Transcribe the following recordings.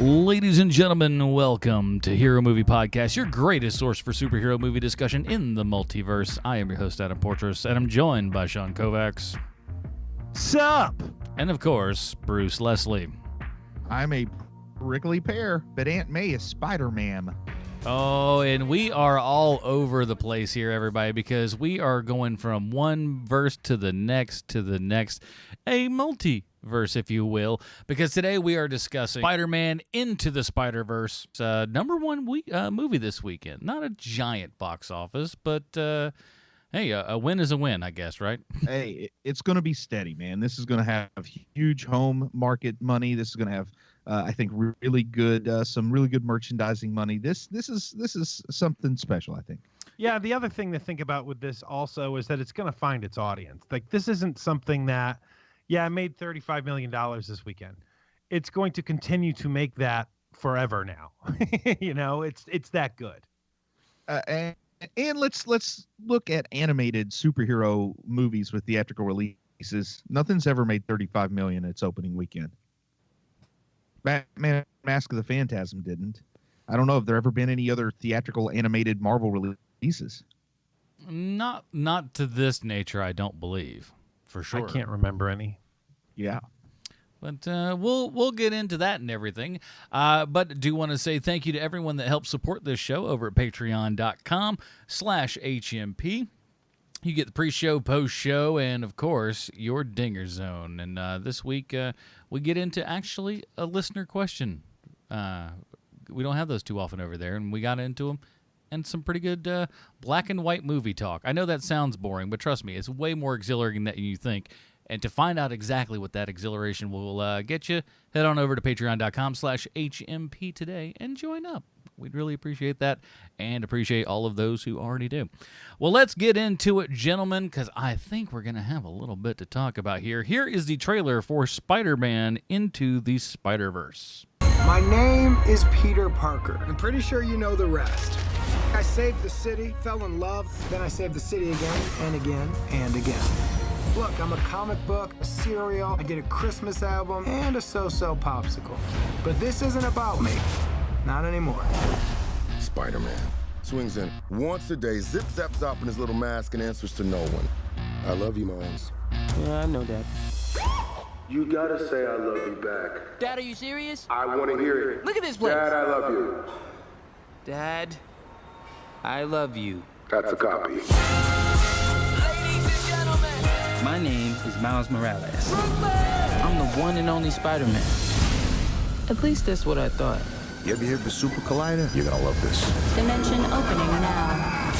Ladies and gentlemen, welcome to Hero Movie Podcast, your greatest source for superhero movie discussion in the multiverse. I am your host, Adam Portrais, and I'm joined by Sean Koufax. Sup? And, of course, Bruce Leslie. I'm a prickly pear, but Aunt May is Spider-Man. Oh, and we are all over the place here, everybody, because we are going from one verse to the next, a multiverse, if you will, because today we are discussing Spider-Man Into the Spider-Verse, number one movie this weekend. Not a giant box office, but hey, a win is a win, I guess, right? Hey, it's going to be steady, man. This is going to have huge home market money. This is going to have, I think, really good, some really good merchandising money. This is something special, I think. Yeah, the other thing to think about with this also is that it's going to find its audience. Like, this isn't something that, yeah, it made $35 million this weekend. It's going to continue to make that forever now. You know, it's that good. And let's look at animated superhero movies with theatrical releases. Nothing's ever made $35 million its opening weekend. Batman Mask of the Phantasm didn't. I don't know if there ever been any other theatrical animated Marvel releases. Not to this nature, I don't believe, for sure. I can't remember any. Yeah. But we'll get into that and everything. But do want to say thank you to everyone that helps support this show over at patreon.com/HMP. You get the pre-show, post-show, and, of course, your Dinger Zone. And this week, we get into actually a listener question. We don't have those too often over there, and we got into them. And some pretty good black and white movie talk. I know that sounds boring, but trust me, it's way more exhilarating than you think. And to find out exactly what that exhilaration will get you, head on over to patreon.com/HMP today and join up. We'd really appreciate that and appreciate all of those who already do. Well, let's get into it, gentlemen, because I think we're going to have a little bit to talk about here. Here is the trailer for Spider-Man Into the Spider-Verse. My name is Peter Parker. I'm pretty sure you know the rest. I saved the city, fell in love, then I saved the city again and again and again. Look, I'm a comic book, a cereal, I did a Christmas album, and a so-so popsicle. But this isn't about me. Not anymore. Spider-Man swings in once a day, zip-zap-zop in his little mask and answers to no one. I love you, Miles. Yeah, I know that. You gotta say I love you back. Dad, are you serious? I want to hear it. Look at this place. Dad, I love you. Dad, I love you. That's a copy. Ladies and gentlemen, my name is Miles Morales. I'm the one and only Spider-Man. At least that's what I thought. You ever hear of the Super Collider? You're gonna love this. Dimension opening now.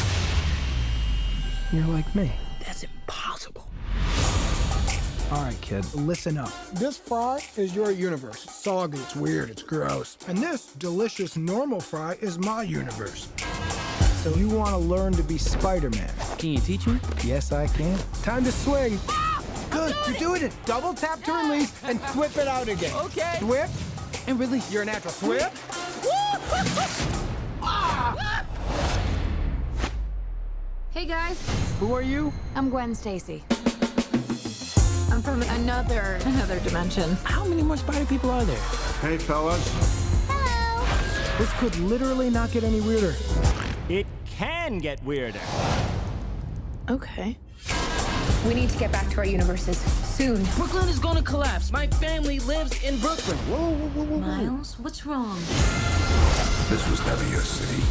You're like me. That's impossible. All right, kid, listen up. This fry is your universe. It's soggy, it's weird, it's gross. And this delicious normal fry is my universe. So you want to learn to be Spider-Man. Can you teach me? Yes, I can. Time to swing. Good, you're doing it. Double tap to release and whip it out again. Okay. Whip. And release. You're a natural. Whip. Hey guys, Who are you? I'm Gwen Stacy. I'm from another dimension. How many more spider people are there? Hey, fellas. Hello. This could literally not get any weirder. It can get weirder. Okay. We need to get back to our universes soon. Brooklyn is gonna collapse. My family lives in Brooklyn. Whoa. Miles, what's wrong? This was never your city.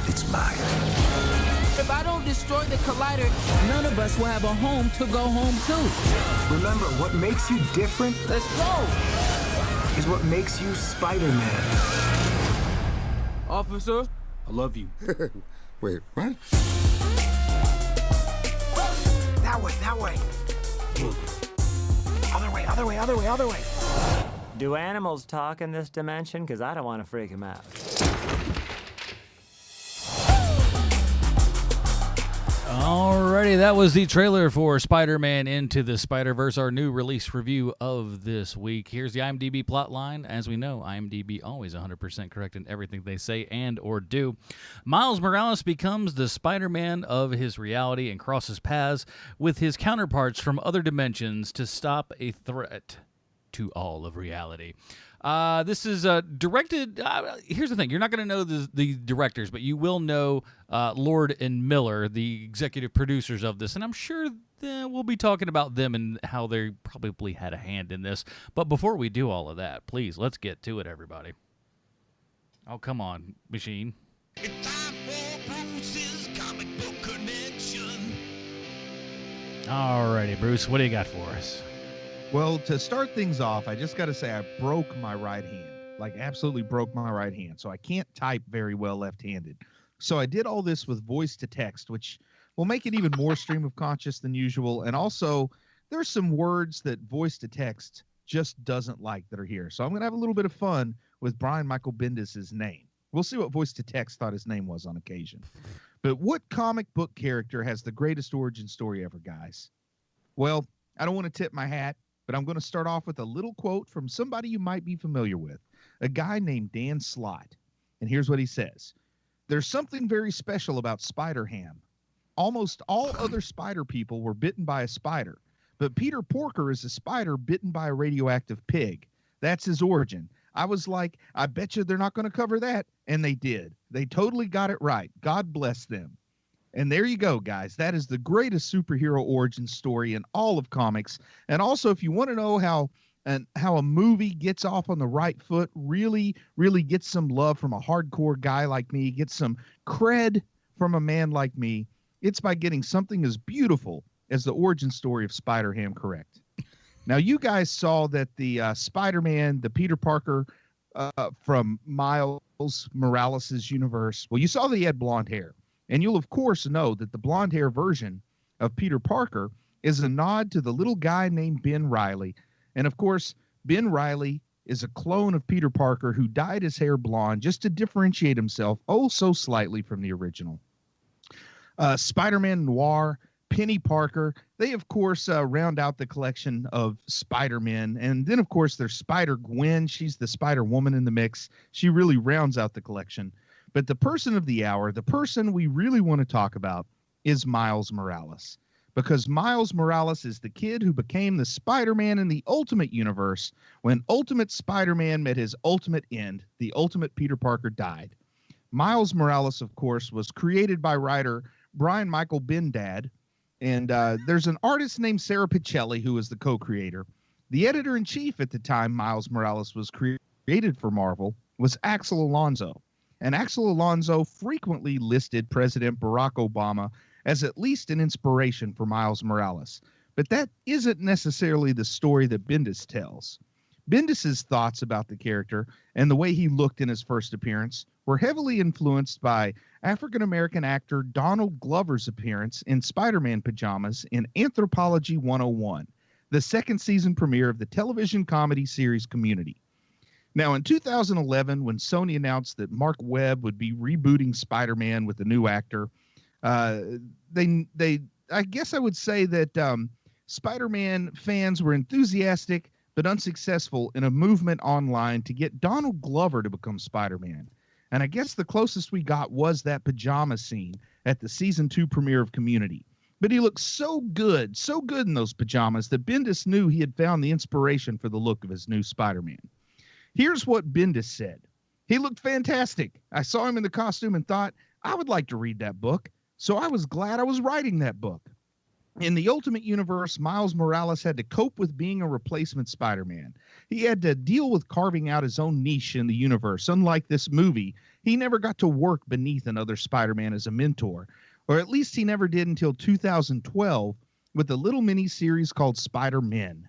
It's mine. If I don't destroy the collider, none of us will have a home to go home to. Remember, what makes you different Let's go. is what makes you Spider-Man. Officer, I love you. Wait, what? That way. Other way. Do animals talk in this dimension? Because I don't want to freak them out. Alrighty, that was the trailer for Spider-Man Into the Spider-Verse, our new release review of this week. Here's the IMDb plotline. As we know, IMDb always 100% correct in everything they say and or do. Miles Morales becomes the Spider-Man of his reality and crosses paths with his counterparts from other dimensions to stop a threat to all of reality. This is directed. Here's the thing: you're not going to know the directors, but you will know Lord and Miller, the executive producers of this, and I'm sure we'll be talking about them and how they probably had a hand in this. But before we do all of that, please let's get to it, everybody. Oh, come on, machine. It's time for Bruce's comic book connection. Alrighty, Bruce, what do you got for us? Well, to start things off, I just got to say I broke my right hand, like absolutely broke my right hand. So I can't type very well left-handed. So I did all this with voice to text, which will make it even more stream of conscious than usual. And also, there's some words that voice to text just doesn't like that are here. So I'm going to have a little bit of fun with Brian Michael Bendis' name. We'll see what voice to text thought his name was on occasion. But what comic book character has the greatest origin story ever, guys? Well, I don't want to tip my hat, but I'm going to start off with a little quote from somebody you might be familiar with, a guy named Dan Slott. And here's what he says. There's something very special about Spider-Ham. Almost all other spider people were bitten by a spider, but Peter Porker is a spider bitten by a radioactive pig. That's his origin. I was like, I bet you they're not going to cover that. And they did. They totally got it right. God bless them. And there you go, guys. That is the greatest superhero origin story in all of comics. And also, if you want to know how a movie gets off on the right foot, really gets some love from a hardcore guy like me, gets some cred from a man like me, it's by getting something as beautiful as the origin story of Spider-Ham correct. Now, you guys saw that the Spider-Man, the Peter Parker from Miles Morales' universe, well, you saw that he had blonde hair. And you'll, of course, know that the blonde hair version of Peter Parker is a nod to the little guy named Ben Reilly. And, of course, Ben Reilly is a clone of Peter Parker who dyed his hair blonde just to differentiate himself oh so slightly from the original. Spider-Man Noir, Penny Parker, they, of course, round out the collection of Spider-Men. And then, of course, there's Spider-Gwen. She's the Spider-Woman in the mix. She really rounds out the collection. But the person of the hour, the person we really want to talk about, is Miles Morales. Because Miles Morales is the kid who became the Spider-Man in the Ultimate Universe when Ultimate Spider-Man met his ultimate end. The Ultimate Peter Parker died. Miles Morales, of course, was created by writer Brian Michael Bendis. And there's an artist named Sarah Pichelli who was the co-creator. The editor-in-chief at the time Miles Morales was created for Marvel was Axel Alonso. And Axel Alonso frequently listed President Barack Obama as at least an inspiration for Miles Morales. But that isn't necessarily the story that Bendis tells. Bendis's thoughts about the character and the way he looked in his first appearance were heavily influenced by African-American actor Donald Glover's appearance in Spider-Man pajamas in Anthropology 101, the second season premiere of the television comedy series Community. Now, in 2011, when Sony announced that Mark Webb would be rebooting Spider-Man with a new actor, I guess I would say that Spider-Man fans were enthusiastic but unsuccessful in a movement online to get Donald Glover to become Spider-Man. And I guess the closest we got was that pajama scene at the season 2 premiere of Community. But he looked so good in those pajamas that Bendis knew he had found the inspiration for the look of his new Spider-Man. Here's what Bendis said. He looked fantastic. I saw him in the costume and thought, I would like to read that book. So I was glad I was writing that book. In the Ultimate Universe, Miles Morales had to cope with being a replacement Spider-Man. He had to deal with carving out his own niche in the universe. Unlike this movie, he never got to work beneath another Spider-Man as a mentor, or at least he never did until 2012 with a little mini-series called Spider-Men.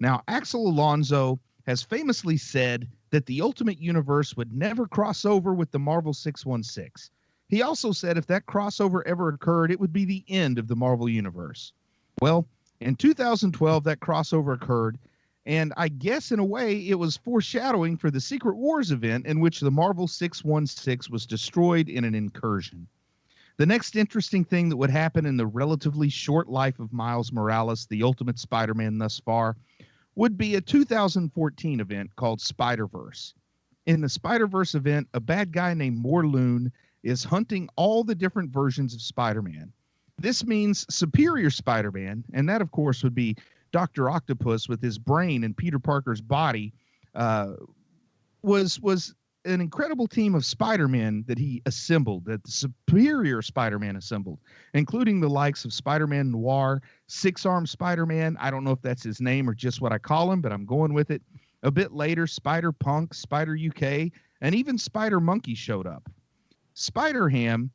Now, Axel Alonso has famously said that the Ultimate Universe would never cross over with the Marvel 616. He also said if that crossover ever occurred, it would be the end of the Marvel Universe. Well, in 2012, that crossover occurred, and I guess in a way it was foreshadowing for the Secret Wars event in which the Marvel 616 was destroyed in an incursion. The next interesting thing that would happen in the relatively short life of Miles Morales, the Ultimate Spider-Man thus far, would be a 2014 event called Spiderverse. In the Spiderverse event, a bad guy named Morloon is hunting all the different versions of Spider-Man. This means Superior Spider-Man, and that, of course, would be Dr. Octopus with his brain and Peter Parker's body was an incredible team of Spider-Man that he assembled, that the superior Spider-Man assembled, including the likes of Spider-Man Noir, Six-Armed Spider-Man. I don't know if that's his name or just what I call him, but I'm going with it. A bit later, Spider-Punk, Spider-UK, and even Spider-Monkey showed up. Spider-Ham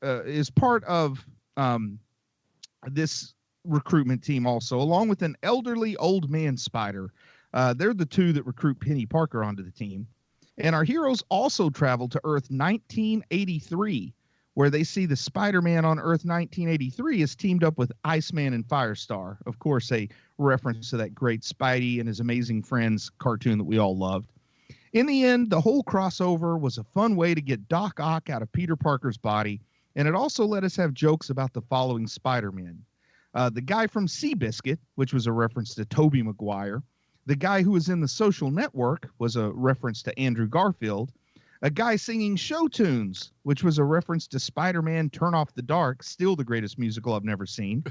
is part of this recruitment team also, along with an elderly old man Spider. They're the two that recruit Penny Parker onto the team. And our heroes also travel to Earth 1983, where they see the Spider-Man on Earth 1983 is teamed up with Iceman and Firestar. Of course, a reference to that great Spidey and his amazing friends cartoon that we all loved. In the end, the whole crossover was a fun way to get Doc Ock out of Peter Parker's body, and it also let us have jokes about the following Spider-Men. The guy from Seabiscuit, which was a reference to Tobey Maguire. The guy who was in The Social Network was a reference to Andrew Garfield. A guy singing show tunes, which was a reference to Spider-Man Turn Off the Dark, still the greatest musical I've never seen.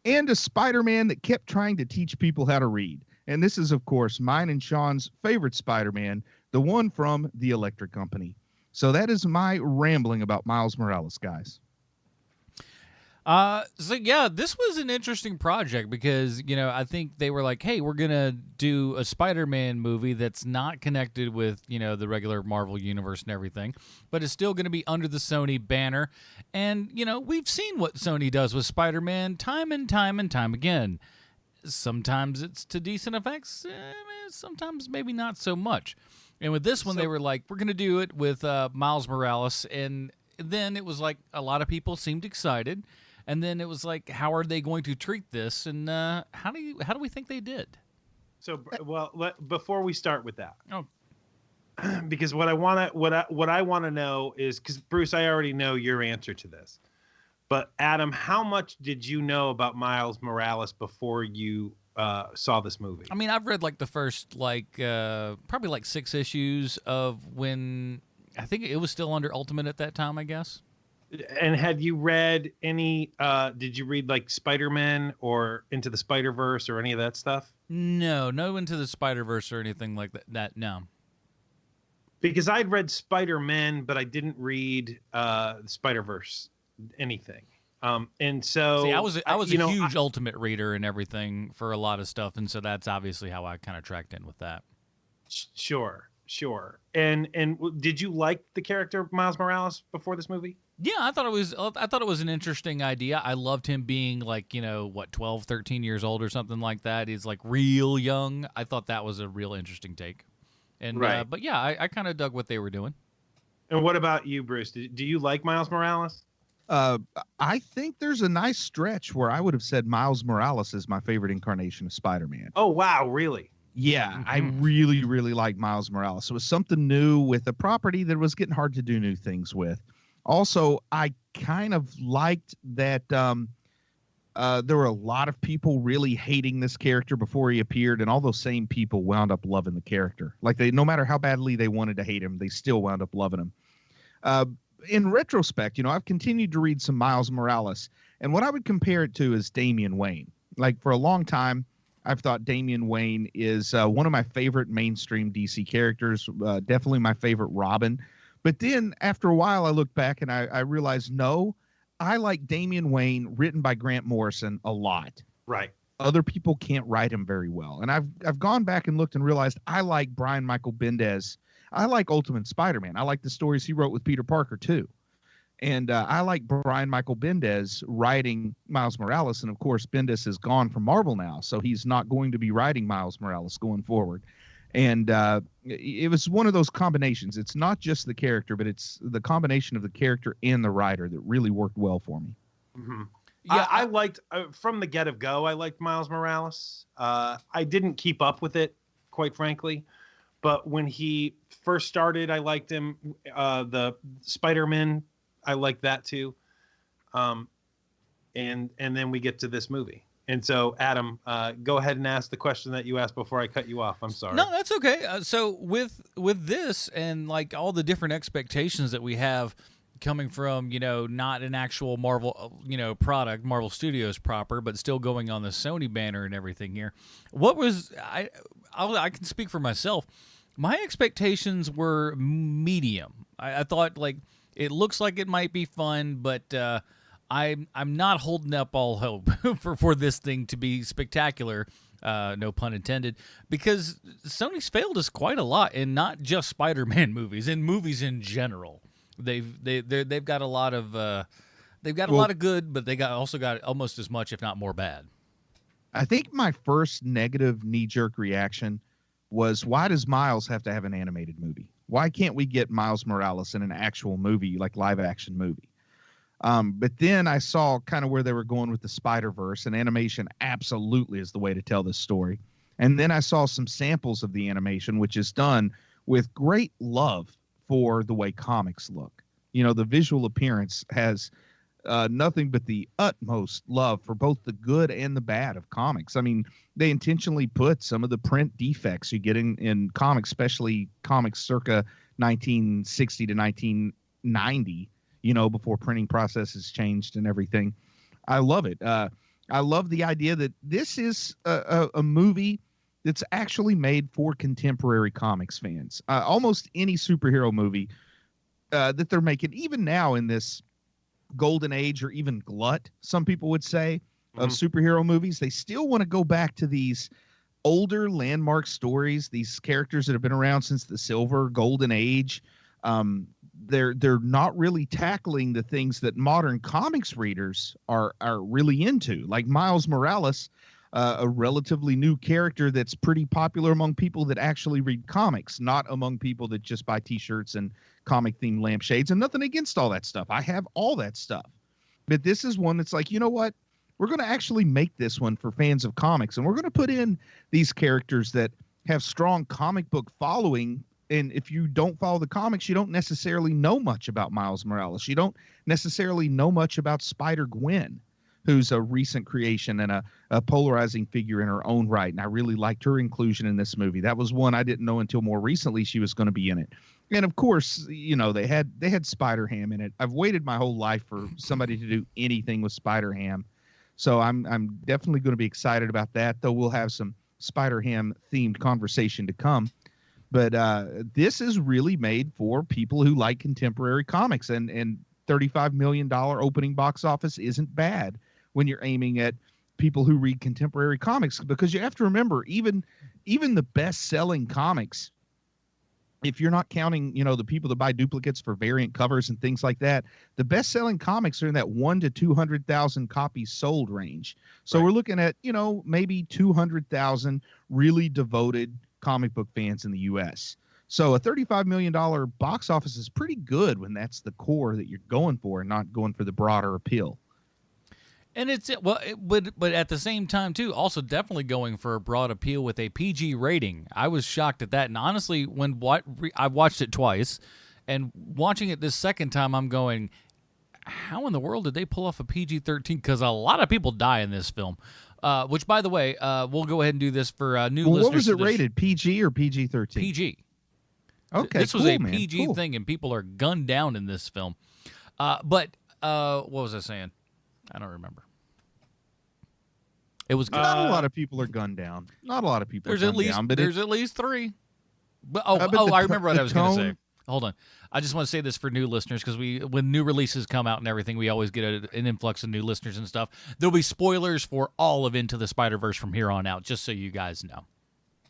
And a Spider-Man that kept trying to teach people how to read. And this is, of course, mine and Sean's favorite Spider-Man, the one from the Electric Company. So that is my rambling about Miles Morales, guys. So yeah, this was an interesting project because, I think they were like, hey, we're going to do a Spider-Man movie that's not connected with, the regular Marvel universe and everything, but it's still going to be under the Sony banner. And, we've seen what Sony does with Spider-Man time and time and time again. Sometimes it's to decent effects, sometimes maybe not so much. And with this one, they were like, we're going to do it with Miles Morales. And then it was like a lot of people seemed excited. And then it was like, how are they going to treat this? And how do we think they did? So, before we start with that, because what I want to know is, because Bruce, I already know your answer to this, but Adam, how much did you know about Miles Morales before you saw this movie? I mean, I've read like the first probably like 6 issues of when I think it was still under Ultimate at that time, I guess. And had you read any, did you read like Spider-Man or Into the Spider-Verse or any of that stuff? No Into the Spider-Verse or anything like that, no. Because I'd read Spider-Man, but I didn't read the Spider-Verse anything. And so... See, I was a huge Ultimate reader and everything for a lot of stuff, and so that's obviously how I kind of tracked in with that. Sure. And did you like the character of Miles Morales before this movie? Yeah, I thought it was an interesting idea. I loved him being like, 12, 13 years old or something like that. He's like real young. I thought that was a real interesting take. And right. But yeah, I kind of dug what they were doing. And what about you, Bruce? Do you like Miles Morales? I think there's a nice stretch where I would have said Miles Morales is my favorite incarnation of Spider-Man. Oh, wow, really? Yeah, mm-hmm. I really, really like Miles Morales. It was something new with a property that was getting hard to do new things with. Also, I kind of liked that there were a lot of people really hating this character before he appeared, and all those same people wound up loving the character. Like, no matter how badly they wanted to hate him, they still wound up loving him. In retrospect, I've continued to read some Miles Morales, and what I would compare it to is Damian Wayne. Like, for a long time, I've thought Damian Wayne is one of my favorite mainstream DC characters, definitely my favorite Robin. But then after a while, I looked back and I realized, no, I like Damian Wayne written by Grant Morrison a lot. Right. Other people can't write him very well. And I've gone back and looked and realized I like Brian Michael Bendis. I like Ultimate Spider-Man. I like the stories he wrote with Peter Parker, too. And I like Brian Michael Bendis writing Miles Morales. And, of course, Bendis is gone from Marvel now, so he's not going to be writing Miles Morales going forward. And it was one of those combinations. It's not just the character, but it's the combination of the character and the writer that really worked well for me. Mm-hmm. Yeah, I liked, from the get-go, I liked Miles Morales. I didn't keep up with it, quite frankly. But when he first started, I liked him. The Spider-Man, I liked that too. And then we get to this movie. And so, Adam, go ahead and ask the question that you asked before I cut you off. I'm sorry. No, that's okay. So with this and like all the different expectations that we have coming from, not an actual Marvel, product, Marvel Studios proper, but still going on the Sony banner and everything here. What was I can speak for myself. My expectations were medium. I thought, like, it looks like it might be fun, but I'm not holding up all hope for this thing to be spectacular. No pun intended, because Sony's failed us quite a lot, in not just Spider-Man movies, in movies in general. They've got a lot of lot of good, but they also got almost as much, if not more, bad. I think my first negative knee-jerk reaction was, why does Miles have to have an animated movie? Why can't we get Miles Morales in an actual movie, like live-action movie? But then I saw kind of where they were going with the Spider-Verse, and animation absolutely is the way to tell this story. And then I saw some samples of the animation, which is done with great love for the way comics look. You know, the visual appearance has nothing but the utmost love for both the good and the bad of comics. I mean, they intentionally put some of the print defects you get in comics, especially comics circa 1960 to 1990, you know, before printing processes changed and everything. I love it. I love the idea that this is a movie that's actually made for contemporary comics fans. Almost any superhero movie that they're making, even now in this golden age, or even glut, some people would say, of superhero movies, they still want to go back to these older landmark stories, these characters that have been around since the silver golden age. They're not really tackling the things that modern comics readers are really into, like Miles Morales, a relatively new character that's pretty popular among people that actually read comics, not among people that just buy T-shirts and comic-themed lampshades. And nothing against all that stuff. I have all that stuff. But this is one that's like, you know what? We're going to actually make this one for fans of comics, and we're going to put in these characters that have strong comic book following. And if you don't follow the comics, you don't necessarily know much about Miles Morales. You don't necessarily know much about Spider-Gwen, who's a recent creation and a polarizing figure in her own right. And I really liked her inclusion in this movie. That was one I didn't know until more recently she was going to be in it. And of course, you know, they had Spider-Ham in it. I've waited my whole life for somebody to do anything with Spider-Ham. So I'm definitely going to be excited about that, though we'll have some Spider-Ham themed conversation to come. But this is really made for people who like contemporary comics, and $35 million opening box office isn't bad when you're aiming at people who read contemporary comics, because you have to remember, even the best-selling comics, if you're not counting, you know, the people that buy duplicates for variant covers and things like that, the best-selling comics are in that 100,000 to 200,000 copies sold range. So We're looking at, you know, maybe 200,000 really devoted comic book fans in the U.S. So a $35 million box office is pretty good when that's the core that you're going for, and not going for the broader appeal. And but at the same time, too, also definitely going for a broad appeal with a PG rating. I was shocked at that. And honestly, when I watched it twice, and watching it this second time, I'm going, how in the world did they pull off a PG-13? Because a lot of people die in this film. Which, by the way, we'll go ahead and do this for new listeners. What was it rated, PG or PG-13? PG. Okay, this was a PG thing, and people are gunned down in this film. But what was I saying? I don't remember. It was not a lot of people are gunned down. Not a lot of people. There's at least three. But I remember what I was going to say. Hold on. I just want to say this for new listeners, because when new releases come out and everything, we always get an influx of new listeners and stuff. There'll be spoilers for all of Into the Spider-Verse from here on out, just so you guys know.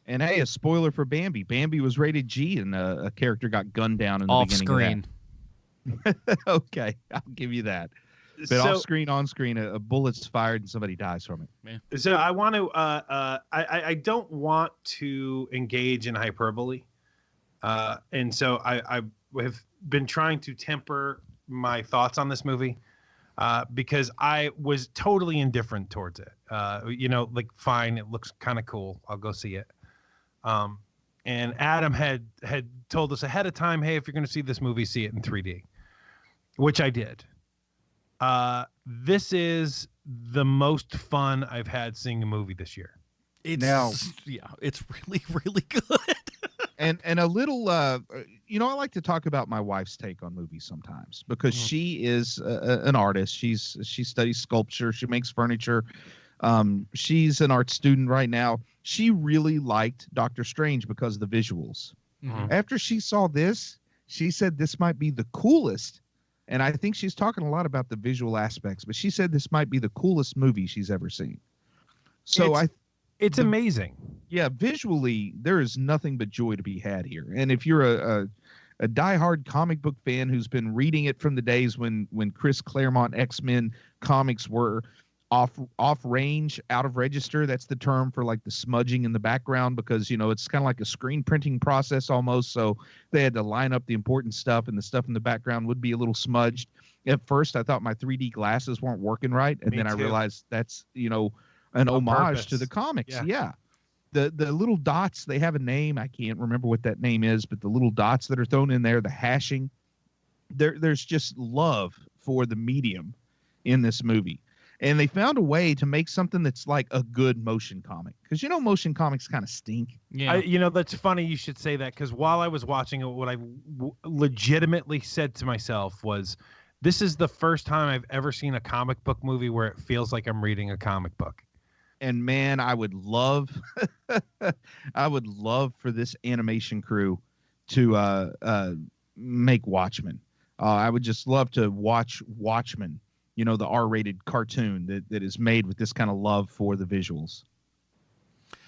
And hey, a spoiler for Bambi. Bambi was rated G, and a character got gunned down in the beginning. Off screen. Okay, I'll give you that. But off screen, on screen, a bullet's fired and somebody dies from it. Yeah. So I want to. I don't want to engage in hyperbole, and so I have been trying to temper my thoughts on this movie, because I was totally indifferent towards it. You know, like, fine, it looks kind of cool, I'll go see it. And Adam had told us ahead of time, hey, if you're going to see this movie, see it in 3D, which I did. This is the most fun I've had seeing a movie this year. It's really, really good. and a little, you know, I like to talk about my wife's take on movies sometimes, because she is an artist. She studies sculpture. She makes furniture. She's an art student right now. She really liked Doctor Strange because of the visuals. After she saw this, she said this might be the coolest. And I think she's talking a lot about the visual aspects, but she said this might be the coolest movie she's ever seen. So it's amazing. Yeah, visually, there is nothing but joy to be had here. And if you're a diehard comic book fan who's been reading it from the days when Chris Claremont X-Men comics were off range, out of register, that's the term for like the smudging in the background, because it's kind of like a screen printing process almost. So they had to line up the important stuff, and the stuff in the background would be a little smudged. At first, I thought my 3D glasses weren't working right, and then I realized that's an homage to the comics. Yeah. The little dots, they have a name. I can't remember what that name is, but the little dots that are thrown in there, the hashing, there's just love for the medium in this movie. And they found a way to make something that's like a good motion comic. Because, motion comics kind of stink. Yeah. That's funny you should say that, because while I was watching it, what I legitimately said to myself was, this is the first time I've ever seen a comic book movie where it feels like I'm reading a comic book. And man, I would love for this animation crew to make Watchmen. I would just love to watch Watchmen, the R-rated cartoon that is made with this kind of love for the visuals.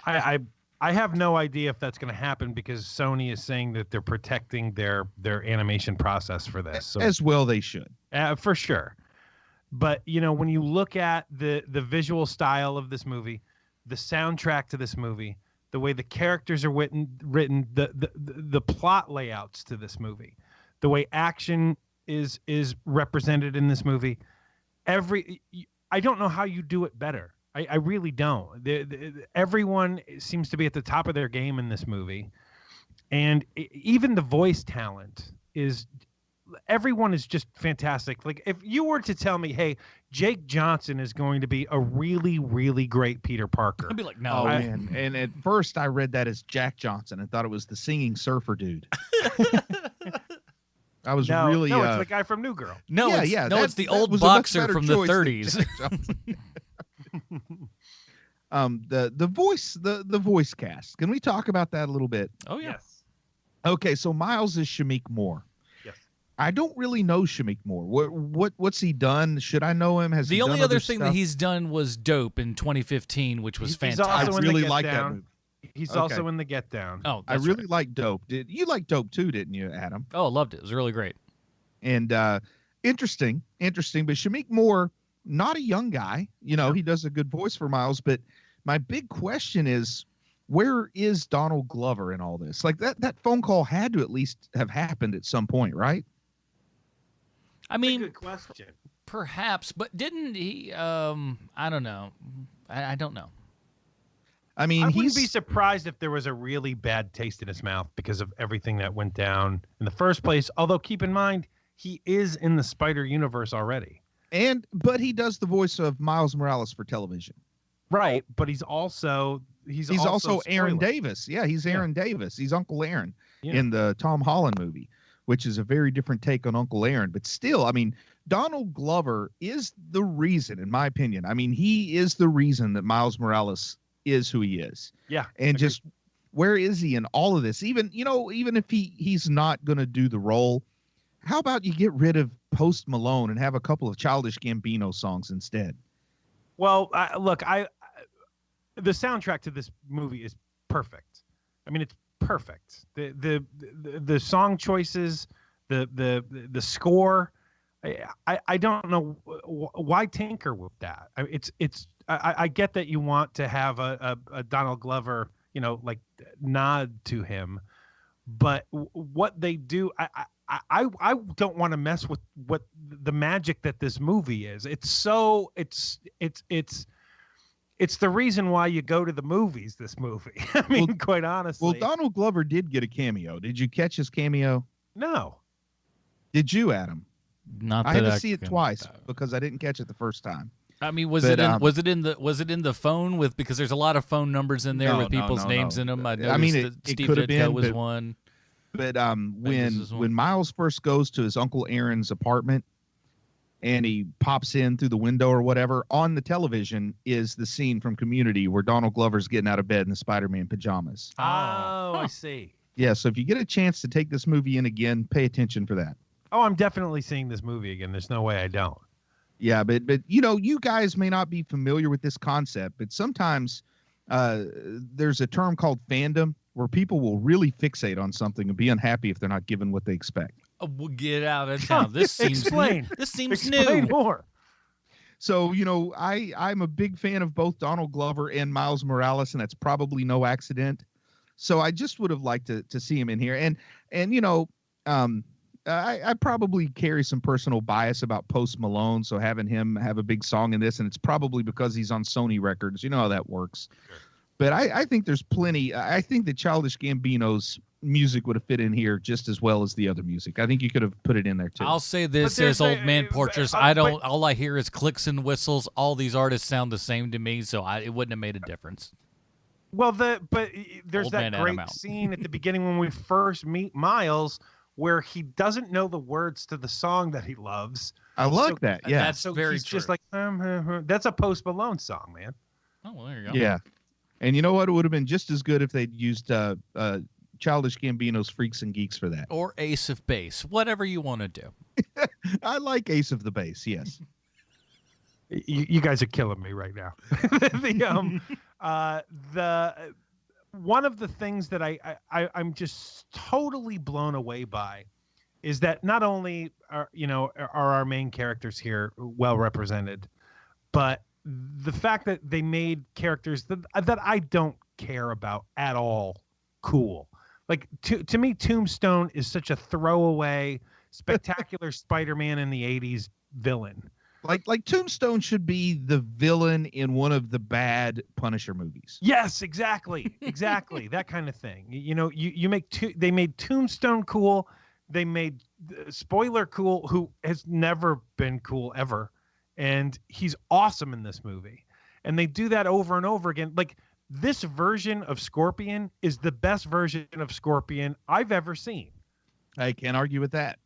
I have no idea if that's going to happen, because Sony is saying that they're protecting their animation process for this. So, as well they should. For sure. But, when you look at the visual style of this movie, the soundtrack to this movie, the way the characters are written, the plot layouts to this movie, the way action is represented in this movie, I don't know how you do it better. I really don't. Everyone seems to be at the top of their game in this movie. And even the voice talent everyone is just fantastic. Like, if you were to tell me, hey, Jake Johnson is going to be a really, really great Peter Parker, I'd be like, no. Man. And at first I read that as Jack Johnson and thought it was the singing surfer dude. I was really... No, it's the guy from New Girl. No, it's the old boxer from the 30s. The voice cast. Can we talk about that a little bit? Oh, yeah. Yes. Okay, so Miles is Shameik Moore. I don't really know Shameik Moore. What's he done? Should I know him? The only other thing that he's done was Dope in 2015, which was fantastic. I really like that movie. He's also in The Get Down. Oh, I really like Dope. You like Dope too, didn't you, Adam? Oh, I loved it. It was really great. And interesting. But Shameik Moore, not a young guy. He does a good voice for Miles. But my big question is, where is Donald Glover in all this? Like that phone call had to at least have happened at some point, right? I mean, good question. Perhaps, but didn't he? I don't know. I don't know. I mean, I wouldn't be surprised if there was a really bad taste in his mouth because of everything that went down in the first place. Although, keep in mind, he is in the Spider-Universe already. But he does the voice of Miles Morales for television. Right, but he's also Aaron Davis. Yeah, he's Aaron Davis. He's Uncle Aaron in the Tom Holland movie, which is a very different take on Uncle Aaron. But still, I mean, Donald Glover is the reason, in my opinion. I mean, he is the reason that Miles Morales is who he is. Yeah. And just where is he in all of this? Even if he's not going to do the role, how about you get rid of Post Malone and have a couple of Childish Gambino songs instead? Well, the soundtrack to this movie is perfect. I mean, it's perfect. The song choices, the score. I don't know why tinker with that. I get that you want to have a Donald Glover, like nod to him, but what they do, I don't want to mess with what the magic that this movie is. It's the reason why you go to the movies, this movie. I mean, quite honestly. Well, Donald Glover did get a cameo. Did you catch his cameo? No. Did you, Adam? Not that I had to see it twice because I didn't catch it the first time. I mean, was it in the phone with, because there's a lot of phone numbers in there with people's names in them. I mean, it Steve could have been was one. But when Miles first goes to his Uncle Aaron's apartment and he pops in through the window or whatever, on the television is the scene from Community where Donald Glover's getting out of bed in the Spider-Man pajamas. Oh, I see. Yeah, so if you get a chance to take this movie in again, pay attention for that. Oh, I'm definitely seeing this movie again. There's no way I don't. Yeah, but you know, you guys may not be familiar with this concept, but sometimes there's a term called fandom where people will really fixate on something and be unhappy if they're not given what they expect. We'll get out of town. This seems Explain. This seems Explain new. more. So, you know, I'm a big fan of both Donald Glover and Miles Morales, and that's probably no accident. So I just would have liked to see him in here. And you know, I probably carry some personal bias about Post Malone, so having him have a big song in this, and it's probably because he's on Sony Records. You know how that works. Sure. But I think there's plenty. I think that Childish Gambino's music would have fit in here just as well as the other music. I think you could have put it in there too. I'll say this as Old Man Portrais. All I hear is clicks and whistles. All these artists sound the same to me, so it wouldn't have made a difference. Well, there's that great scene at the beginning when we first meet Miles where he doesn't know the words to the song that he loves. I like that. Yeah, that's very he's true. Just like that's a Post Malone song, man. Oh, well, there you go. Yeah, and you know what? It would have been just as good if they'd used Childish Gambino's Freaks and Geeks for that, or Ace of Base, whatever you want to do. I like Ace of the Base. Yes. You guys are killing me right now. One of the things that I'm just totally blown away by is that not only are our main characters here well represented, but the fact that they made characters that I don't care about at all cool. Like to me, Tombstone is such a throwaway, spectacular Spider-Man in the 80s villain. Like Tombstone should be the villain in one of the bad Punisher movies. Yes, exactly. That kind of thing. You know, they made Tombstone cool. They made Spoiler cool, who has never been cool ever. And he's awesome in this movie. And they do that over and over again. Like, this version of Scorpion is the best version of Scorpion I've ever seen. I can't argue with that.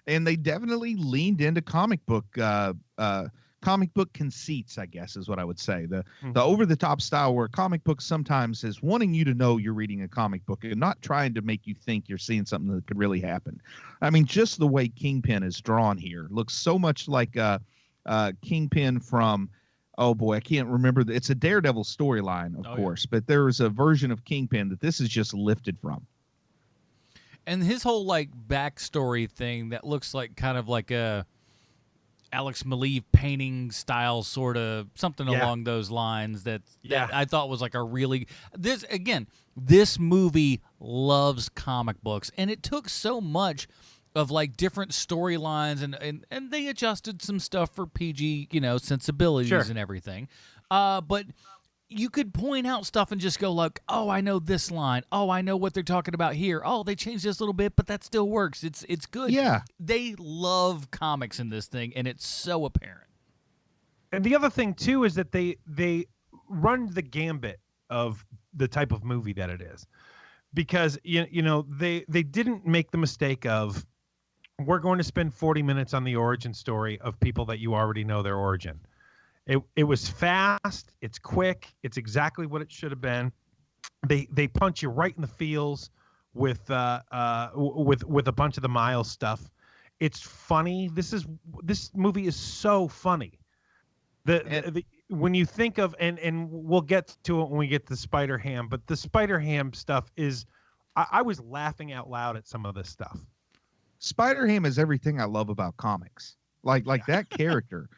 And they definitely leaned into comic book conceits, I guess is what I would say. The over-the-top style where comic books sometimes is wanting you to know you're reading a comic book and not trying to make you think you're seeing something that could really happen. I mean, just the way Kingpin is drawn here looks so much like Kingpin from, oh boy, I can't remember. It's a Daredevil storyline, of course, but there is a version of Kingpin that this is just lifted from. And his whole like backstory thing that looks like kind of like a Alex Maleev painting style, sort of something along those lines. That I thought was like a really this movie loves comic books, and it took so much of like different storylines and they adjusted some stuff for PG sensibilities and everything. But you could point out stuff and just go like, oh, I know this line. Oh, I know what they're talking about here. Oh, they changed this a little bit, but that still works. It's good. Yeah. They love comics in this thing, and it's so apparent. And the other thing, too, is that they run the gambit of the type of movie that it is. Because, they didn't make the mistake of, we're going to spend 40 minutes on the origin story of people that you already know their origin. It was fast. It's quick. It's exactly what it should have been. They punch you right in the feels with a bunch of the Miles stuff. It's funny. This movie is so funny. When you think of and we'll get to it when we get to Spider-Ham, but the Spider-Ham stuff is I was laughing out loud at some of this stuff. Spider-Ham is everything I love about comics. Like that character.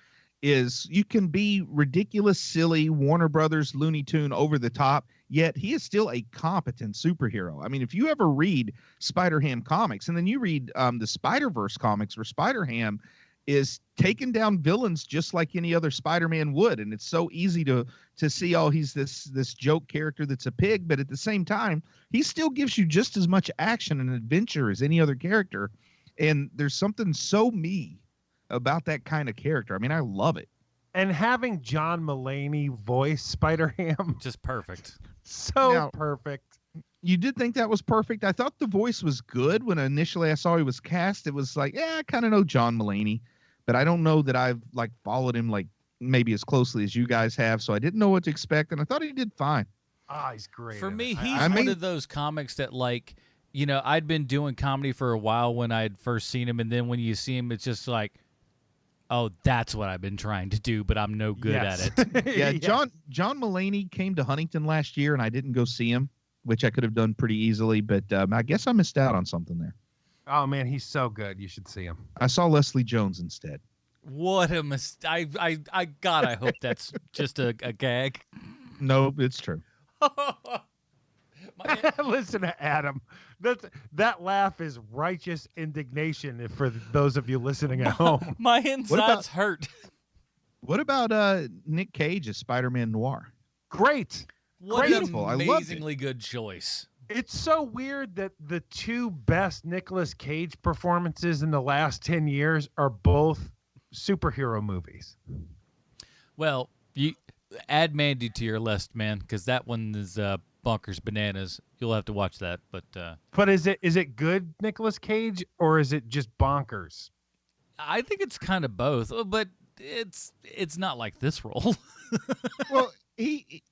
Is you can be ridiculous, silly, Warner Brothers, Looney Tune, over the top, yet he is still a competent superhero. I mean, if you ever read Spider-Ham comics, and then you read the Spiderverse comics where Spider-Ham is taking down villains just like any other Spider-Man would, and it's so easy to see, oh, he's this joke character that's a pig, but at the same time, he still gives you just as much action and adventure as any other character, and there's something so me about that kind of character. I mean, I love it. And having John Mulaney voice Spider-Ham, just perfect. Perfect. You did think that was perfect? I thought the voice was good when initially I saw he was cast. It was like, I kind of know John Mulaney, but I don't know that I've like followed him like maybe as closely as you guys have, so I didn't know what to expect, and I thought he did fine. He's great. For me, he's one of those comics that like I'd been doing comedy for a while when I'd first seen him, and then when you see him, it's just like, oh, that's what I've been trying to do, but I'm no good at it. Yeah, John Mulaney came to Huntington last year, and I didn't go see him, which I could have done pretty easily, but I guess I missed out on something there. Oh, man, he's so good. You should see him. I saw Leslie Jones instead. What a mistake. I hope that's just a gag. No, it's true. Listen to Adam. That laugh is righteous indignation for those of you listening at home. My insides hurt. What about Nick Cage as Spider-Man Noir? Great. What Beautiful. an amazingly good choice. It's so weird that the two best Nicolas Cage performances in the last 10 years are both superhero movies. Well, you add Mandy to your list, man, because that one is bonkers bananas. You'll have to watch that. But is it good Nicolas Cage, or is it just bonkers? I think it's kind of both, but it's not like this role. Well, he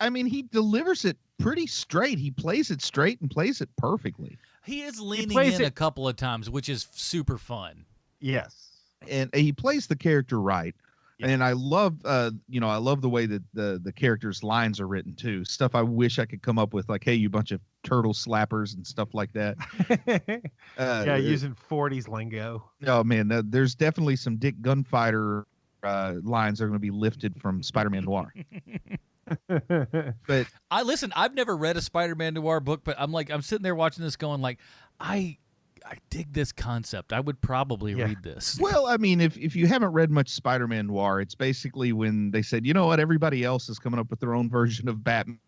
delivers it pretty straight. He plays it straight and plays it perfectly. He is leaning in a couple of times, which is super fun. Yes. And he plays the character right. Yeah. And I love the way that the character's lines are written too. Stuff I wish I could come up with, like, hey, you bunch of turtle slappers and stuff like that. Using 40s lingo. Oh man, there's definitely some Dick Gunfighter lines that are going to be lifted from Spider-Man Noir. But I've never read a Spider-Man Noir book, but I'm sitting there watching this going like, I dig this concept. I would probably read this. Well, I mean, if you haven't read much Spider-Man Noir, it's basically when they said, you know what, everybody else is coming up with their own version of Batman,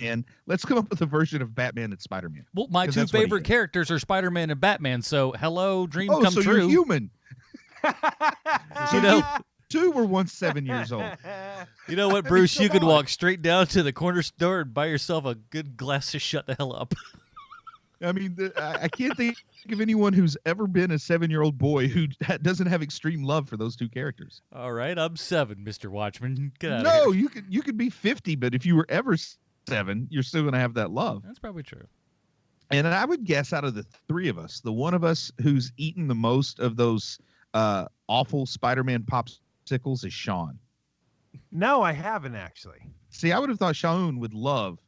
and let's come up with a version of Batman and Spider-Man. Well, my two favorite characters are Spider-Man and Batman, so hello, dream come so true. You're human. You two were once 7 years old. You know what, Bruce? You could walk straight down to the corner store and buy yourself a good glass to shut the hell up. I mean, I can't think of anyone who's ever been a 7-year-old boy who doesn't have extreme love for those two characters. All right, I'm 7, Mr. Watchman. Get out of here. you could be 50, but if you were ever 7, you're still going to have that love. That's probably true. And I would guess out of the three of us, the one of us who's eaten the most of those awful Spider-Man popsicles is Sean. No, I haven't actually. See, I would have thought Sean would love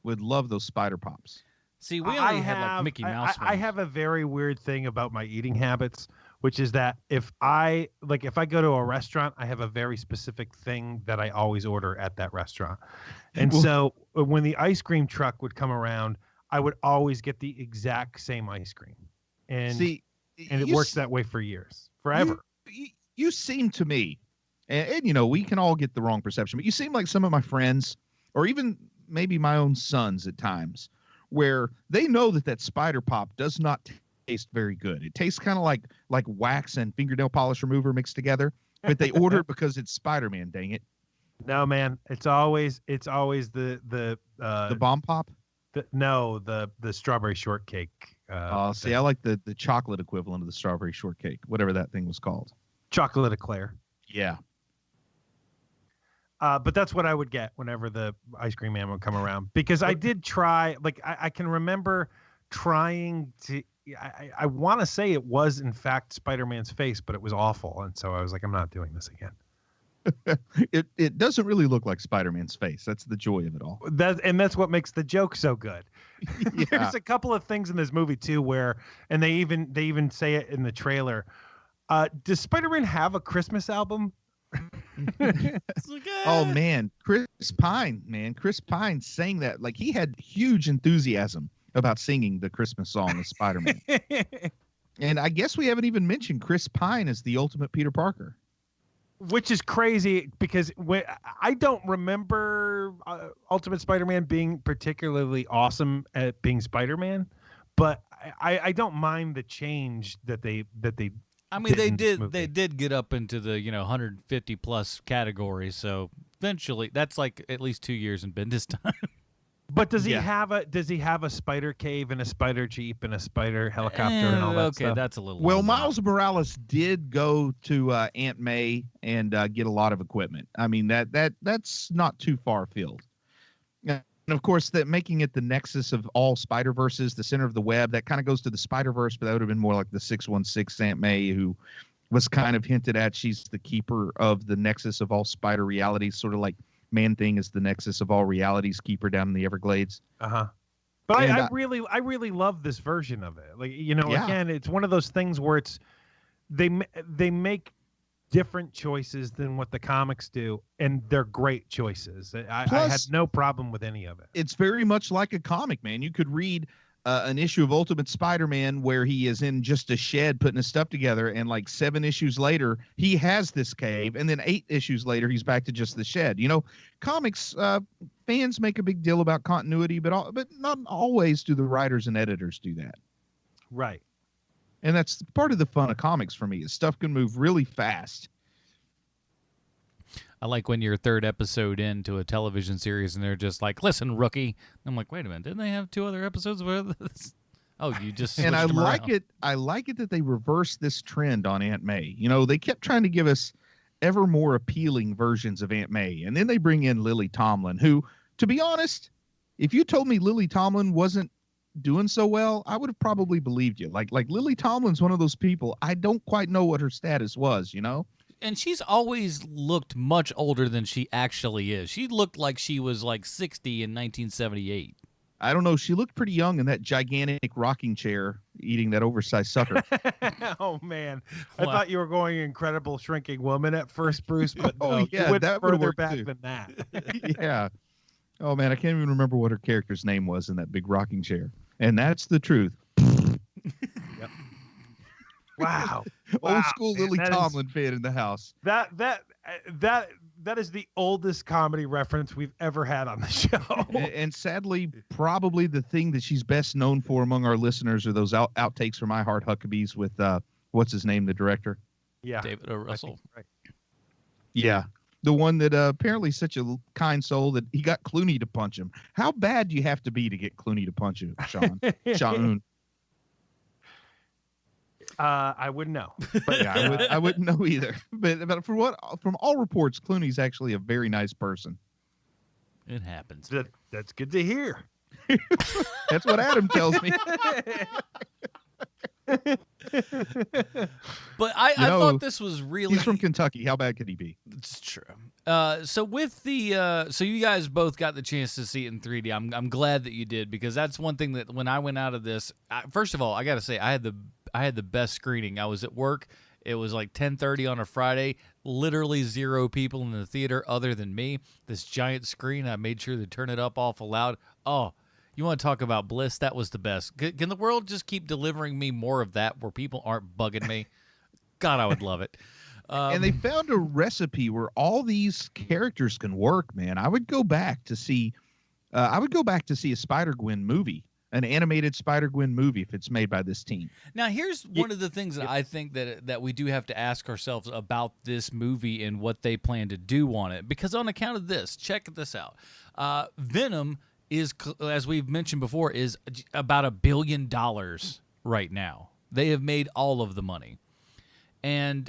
those Spider Pops. See, we only had like Mickey Mouse. I have a very weird thing about my eating habits, which is that if I go to a restaurant, I have a very specific thing that I always order at that restaurant. And so when the ice cream truck would come around, I would always get the exact same ice cream. And it works that way for years, forever. You seem to me, and you know, we can all get the wrong perception, but you seem like some of my friends, or even maybe my own sons at times, where they know that Spider Pop does not taste very good. It tastes kind of like wax and fingernail polish remover mixed together, but they order it because it's Spider-Man, dang it. No, man, it's always the bomb pop? The strawberry shortcake. See, I like the chocolate equivalent of the strawberry shortcake, whatever that thing was called. Chocolate eclair. Yeah. But that's what I would get whenever the ice cream man would come around, because I did try, like, I can remember trying to, I want to say it was in fact Spider-Man's face, but it was awful. And so I was like, I'm not doing this again. It doesn't really look like Spider-Man's face. That's the joy of it all. That's what makes the joke so good. Yeah. There's a couple of things in this movie too, where, and they even say it in the trailer. Does Spider-Man have a Christmas album? Oh man, Chris Pine sang that. Like, he had huge enthusiasm about singing the Christmas song of Spider-Man. And I guess we haven't even mentioned Chris Pine as the ultimate Peter Parker, which is crazy because I don't remember Ultimate Spider-Man being particularly awesome at being Spider-Man, but I don't mind the change that they I mean, they did get up into the 150 plus categories, so eventually that's like at least 2 years in business time. But does he have a spider cave and a spider jeep and a spider helicopter and all that stuff? Okay, that's a little. Well, Miles Morales did go to Aunt May and get a lot of equipment. I mean, that's not too far afield. Now of course, that making it the nexus of all Spider-Verses, the center of the web, that kind of goes to the Spider-Verse, but that would have been more like the 616 Aunt May, who was kind of hinted at. She's the keeper of the nexus of all spider realities, sort of like Man-Thing is the nexus of all realities, keeper down in the Everglades. Uh-huh. But I really love this version of it. Like, again, it's one of those things where they make different choices than what the comics do, and they're great choices. I had no problem with any of it. It's very much like a comic, man. You could read an issue of Ultimate Spider-Man where he is in just a shed putting his stuff together, and like 7 issues later, he has this cave, and then 8 issues later, he's back to just the shed. Comics fans make a big deal about continuity, but not always do the writers and editors do that. Right. And that's part of the fun of comics for me, is stuff can move really fast. I like when you're 3rd episode into a television series and they're just like, listen, rookie. I'm like, wait a minute, didn't they have 2 other episodes of this? Oh, you just and I like around. it. I like it that they reversed this trend on Aunt May. They kept trying to give us ever more appealing versions of Aunt May. And then they bring in Lily Tomlin, who, to be honest, if you told me Lily Tomlin wasn't doing so well, I would have probably believed you. Like Lily Tomlin's one of those people, I don't quite know what her status was, And she's always looked much older than she actually is. She looked like she was like 60 in 1978. I don't know. She looked pretty young in that gigantic rocking chair eating that oversized sucker. Oh, man. I thought you were going Incredible Shrinking Woman at first, Bruce, but you went that further back too. than that. Yeah. Oh, man, I can't even remember what her character's name was in that big rocking chair. And that's the truth. Yep. Wow. Old school man, Lily Tomlin fan in the house. That is the oldest comedy reference we've ever had on the show. And sadly, probably the thing that she's best known for among our listeners are those outtakes from I Heart Huckabees with, what's his name, the director? Yeah. David O. Russell. Right. Yeah. The one that apparently is such a kind soul that he got Clooney to punch him. How bad do you have to be to get Clooney to punch you, Sean? Sean? I wouldn't know. But yeah, I wouldn't know either. But from all reports, Clooney's actually a very nice person. It happens. That's good to hear. That's what Adam tells me. But I thought this was really... He's from Kentucky. How bad could he be? It's true. So with the so you guys both got the chance to see it in 3D. I'm glad that you did, because that's one thing that when I went out of this, first of all, I got to say I had the best screening. I was at work. It was like 10:30 on a Friday. Literally 0 people in the theater other than me. This giant screen. I made sure to turn it up awful loud. Oh, you want to talk about bliss? That was the best. Can the world just keep delivering me more of that where people aren't bugging me? God, I would love it. And they found a recipe where all these characters can work, man. I would go back to see a Spider-Gwen movie, an animated Spider-Gwen movie, if it's made by this team. Now, here's one of the things that I think that we do have to ask ourselves about this movie and what they plan to do on it. Because on account of this, check this out. Venom is, as we've mentioned before, is about $1 billion right now. They have made all of the money. And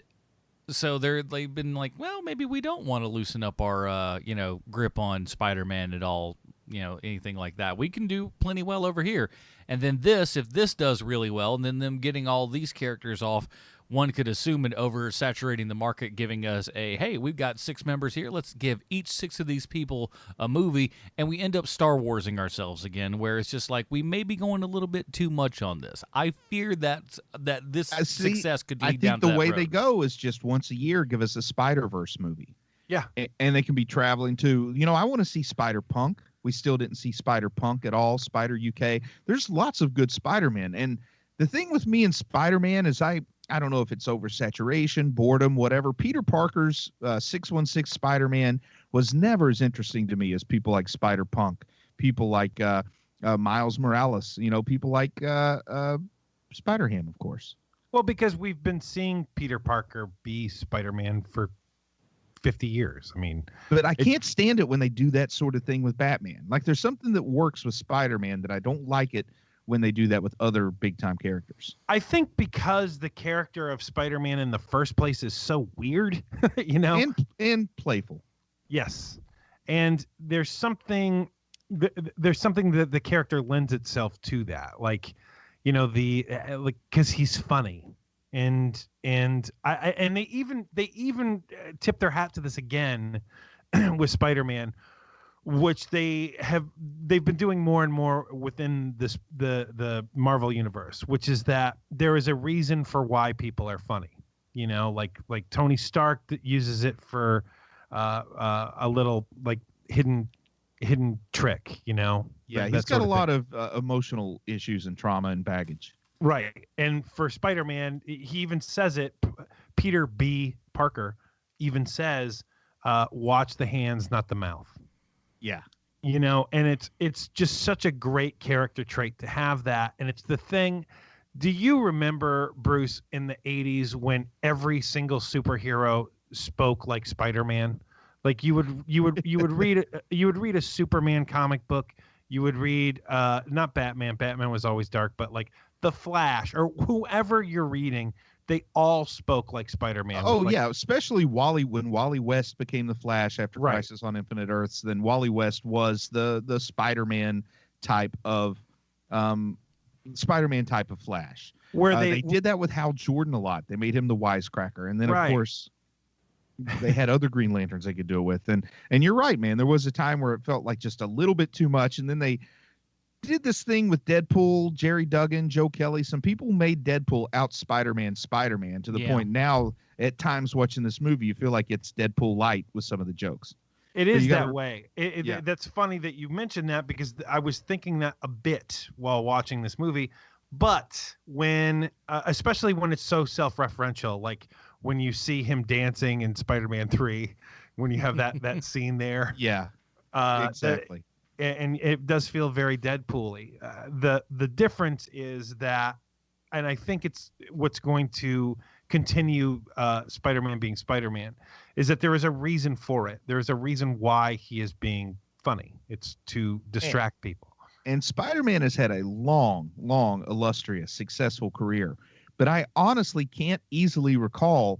so they've been like, well, maybe we don't want to loosen up our, grip on Spider-Man at all, anything like that. We can do plenty well over here. And then if this does really well, and then them getting all these characters off, one could assume it oversaturating the market, giving us hey, we've got 6 members here. Let's give each 6 of these people a movie, and we end up Star Warsing ourselves again, where it's just like we may be going a little bit too much on this. I fear that this success could lead down to that road. I think the way they go is just once a year give us a Spider-Verse movie. Yeah. And they can be traveling to, I want to see Spider-Punk. We still didn't see Spider-Punk at all, Spider UK. There's lots of good Spider-Man. And the thing with me and Spider-Man is I don't know if it's oversaturation, boredom, whatever. Peter Parker's 616 Spider-Man was never as interesting to me as people like Spider-Punk, people like Miles Morales, people like Spider-Ham, of course. Well, because we've been seeing Peter Parker be Spider-Man for 50 years. But I can't stand it when they do that sort of thing with Batman. Like, there's something that works with Spider-Man that I don't like it when they do that with other big-time characters. I think because the character of Spider-Man in the first place is so weird, and playful. Yes. And there's something there's something that the character lends itself to that, like, you know, like, because he's funny, and they even tip their hat to this again with Spider-Man, which they've been doing more and more within the Marvel universe, which is that there is a reason for why people are funny. You know, like Tony Stark that uses it for a little like hidden trick, you know. Yeah, he's got a lot of emotional issues and trauma and baggage. Right. And for Spider-Man, he even says it. Peter B. Parker even says, watch the hands, not the mouth. Yeah. You know, and it's just such a great character trait to have that. And it's the thing. Do you remember, Bruce, in the 80s when every single superhero spoke like Spider-Man? Like you would read a Superman comic book. You would read not Batman. Batman was always dark, but like the Flash or whoever you're reading, they all spoke like Spider-Man. Oh, like, yeah, especially when Wally West became the Flash after Crisis on Infinite Earths. Then Wally West was the Spider-Man type of Flash. Where they did that with Hal Jordan a lot. They made him the wisecracker, and then of course they had other Green Lanterns they could do it with. And you're right, man. There was a time where it felt like just a little bit too much, and then they did this thing with Deadpool, Jerry Duggan, Joe Kelly. Some people made Deadpool out Spider-Man to the point now at times watching this movie, you feel like it's Deadpool light with some of the jokes. It is that way. That's funny that you mentioned that, because I was thinking that a bit while watching this movie. But when, especially when it's so self-referential, like when you see him dancing in Spider-Man 3, when you have that scene there. Yeah, exactly. And it does feel very Deadpool-y. The difference is that, and I think it's what's going to continue Spider-Man being Spider-Man, is that there is a reason for it. There is a reason why he is being funny. It's to distract people. And Spider-Man has had a long, illustrious, successful career. But I honestly can't easily recall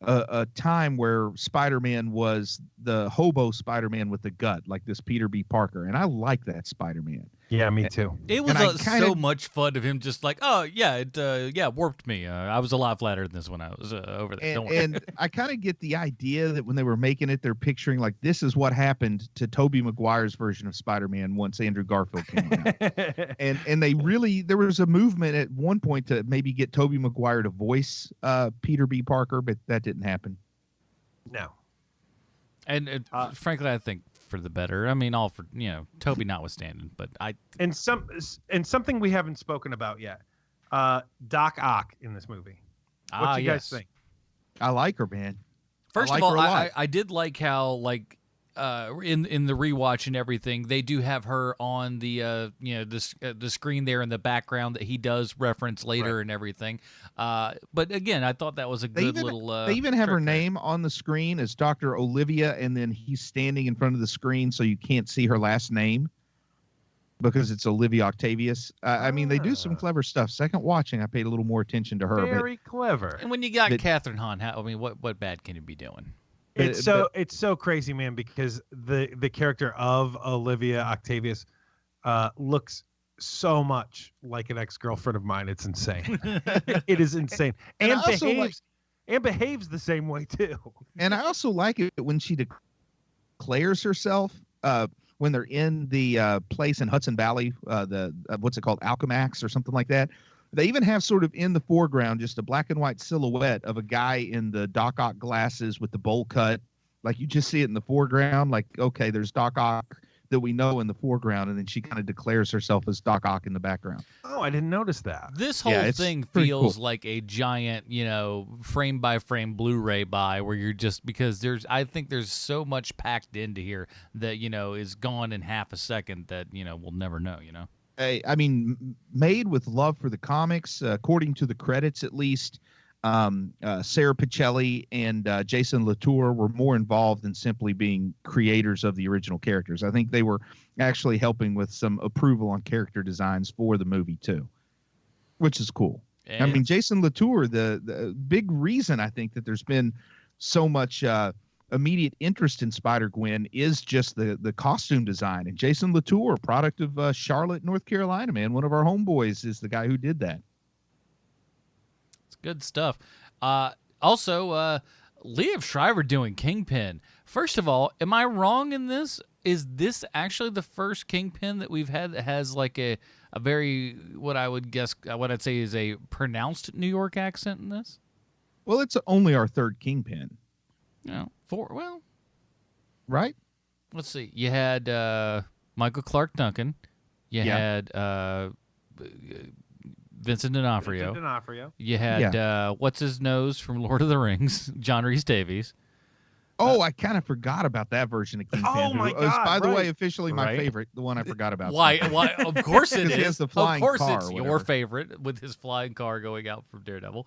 a time where Spider-Man was the hobo Spider-Man with the gut, like this Peter B. Parker. And I like that Spider-Man. Yeah, me too. It was so much fun of him just like, oh, yeah, it warped me. I was a lot flatter than this when I was over there. And I kind of get the idea that when they were making it, they're picturing like this is what happened to Tobey Maguire's version of Spider-Man once Andrew Garfield came out. and they really, there was a movement at one point to maybe get Tobey Maguire to voice Peter B. Parker, but that didn't happen. No. And frankly, I think for the better. I mean, all for, Toby notwithstanding, but and something we haven't spoken about yet. Doc Ock in this movie. What do you guys think? I like her, man. First of all, I did like how in the rewatch and everything, they do have her on the the screen there in the background that he does reference later and everything. But again, I thought that was a good little. They even have her name on the screen as Dr. Olivia, and then he's standing in front of the screen so you can't see her last name because it's Olivia Octavius. I mean, they do some clever stuff. Second watching, I paid a little more attention to her. Very clever. And when you got Catherine Hahn, what bad can you be doing? It's so crazy, man, because the character of Olivia Octavius looks so much like an ex-girlfriend of mine. It's insane. It is insane. And behaves the same way too. And I also like it when she declares herself when they're in the place in Hudson Valley, what's it called, Alchemax or something like that. They even have sort of in the foreground just a black and white silhouette of a guy in the Doc Ock glasses with the bowl cut. Like you just see it in the foreground. Like, okay, there's Doc Ock that we know in the foreground, and then she kind of declares herself as Doc Ock in the background. Oh, I didn't notice that. This whole thing feels like a giant, frame by frame Blu-ray buy where you're just, because I think there's so much packed into here that, is gone in half a second that, we'll never know, I mean, made with love for the comics, according to the credits at least. Sarah Pichelli and Jason Latour were more involved in simply being creators of the original characters. I think they were actually helping with some approval on character designs for the movie too, which is cool. I mean, Jason Latour, the big reason I think that there's been so much immediate interest in Spider-Gwen is just the costume design. And Jason Latour, product of Charlotte, North Carolina, man, one of our homeboys, is the guy who did that. It's good stuff. Also, Liev Schreiber doing Kingpin. First of all, am I wrong in this? Is this actually the first Kingpin that we've had that has like a very, what I'd say is a pronounced New York accent in this? Well, it's only our third Kingpin. No, right? Let's see. You had Michael Clark Duncan. You had Vincent D'Onofrio. You had what's his nose from Lord of the Rings, John Rhys Davies. Oh, I kind of forgot about that version of Kingpin. Oh my God! Is, by the right. way, officially my favorite. The one I forgot about. Why? Of course it is. He has the flying of course car it's your favorite with his flying car going out from Daredevil.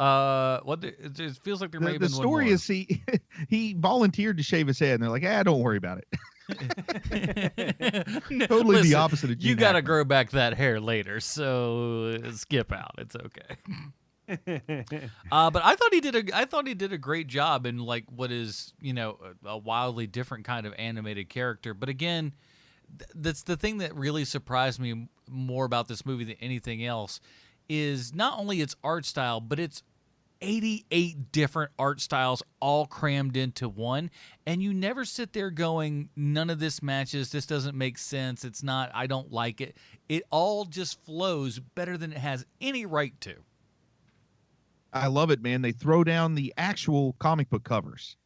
It feels like there may have been the story one more. is he volunteered to shave his head, and they're like, don't worry about it. Totally Listen, the opposite of Gene you got to Hackman. grow back that hair later, so skip out. It's okay. But I thought he did a great job in like what is a wildly different kind of animated character. But again, that's the thing that really surprised me more about this movie than anything else is not only its art style, but it's 88 different art styles all crammed into one, and you never sit there going, none of this matches, this doesn't make sense, it's not, I don't like it. It all just flows better than it has any right to. I love it, man. They throw down the actual comic book covers.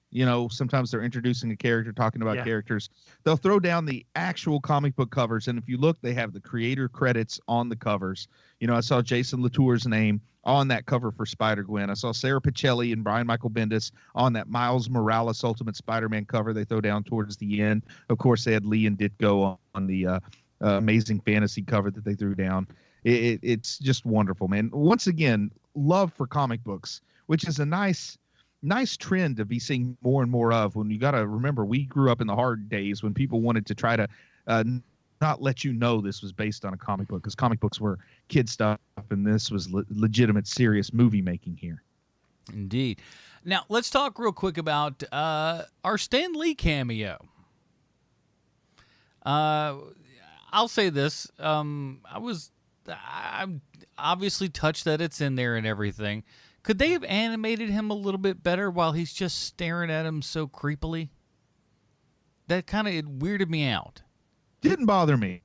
Sometimes they're introducing a character, talking about characters. They'll throw down the actual comic book covers, and if you look, they have the creator credits on the covers. I saw Jason Latour's name on that cover for Spider-Gwen. I saw Sarah Pichelli and Brian Michael Bendis on that Miles Morales Ultimate Spider-Man cover they throw down towards the end. Of course, they had Lee and Ditko on the Amazing Fantasy cover that they threw down. It's just wonderful, man. Once again, love for comic books, which is a nice trend to be seeing more and more of. When you got to remember, we grew up in the hard days when people wanted to try to not let you know this was based on a comic book, because comic books were kid stuff, and this was legitimate, serious movie making here. Indeed. Now, let's talk real quick about our Stan Lee cameo. I'll say this. I'm obviously touched that it's in there and everything. Could they have animated him a little bit better while he's just staring at him so creepily? That kind of weirded me out. Didn't bother me.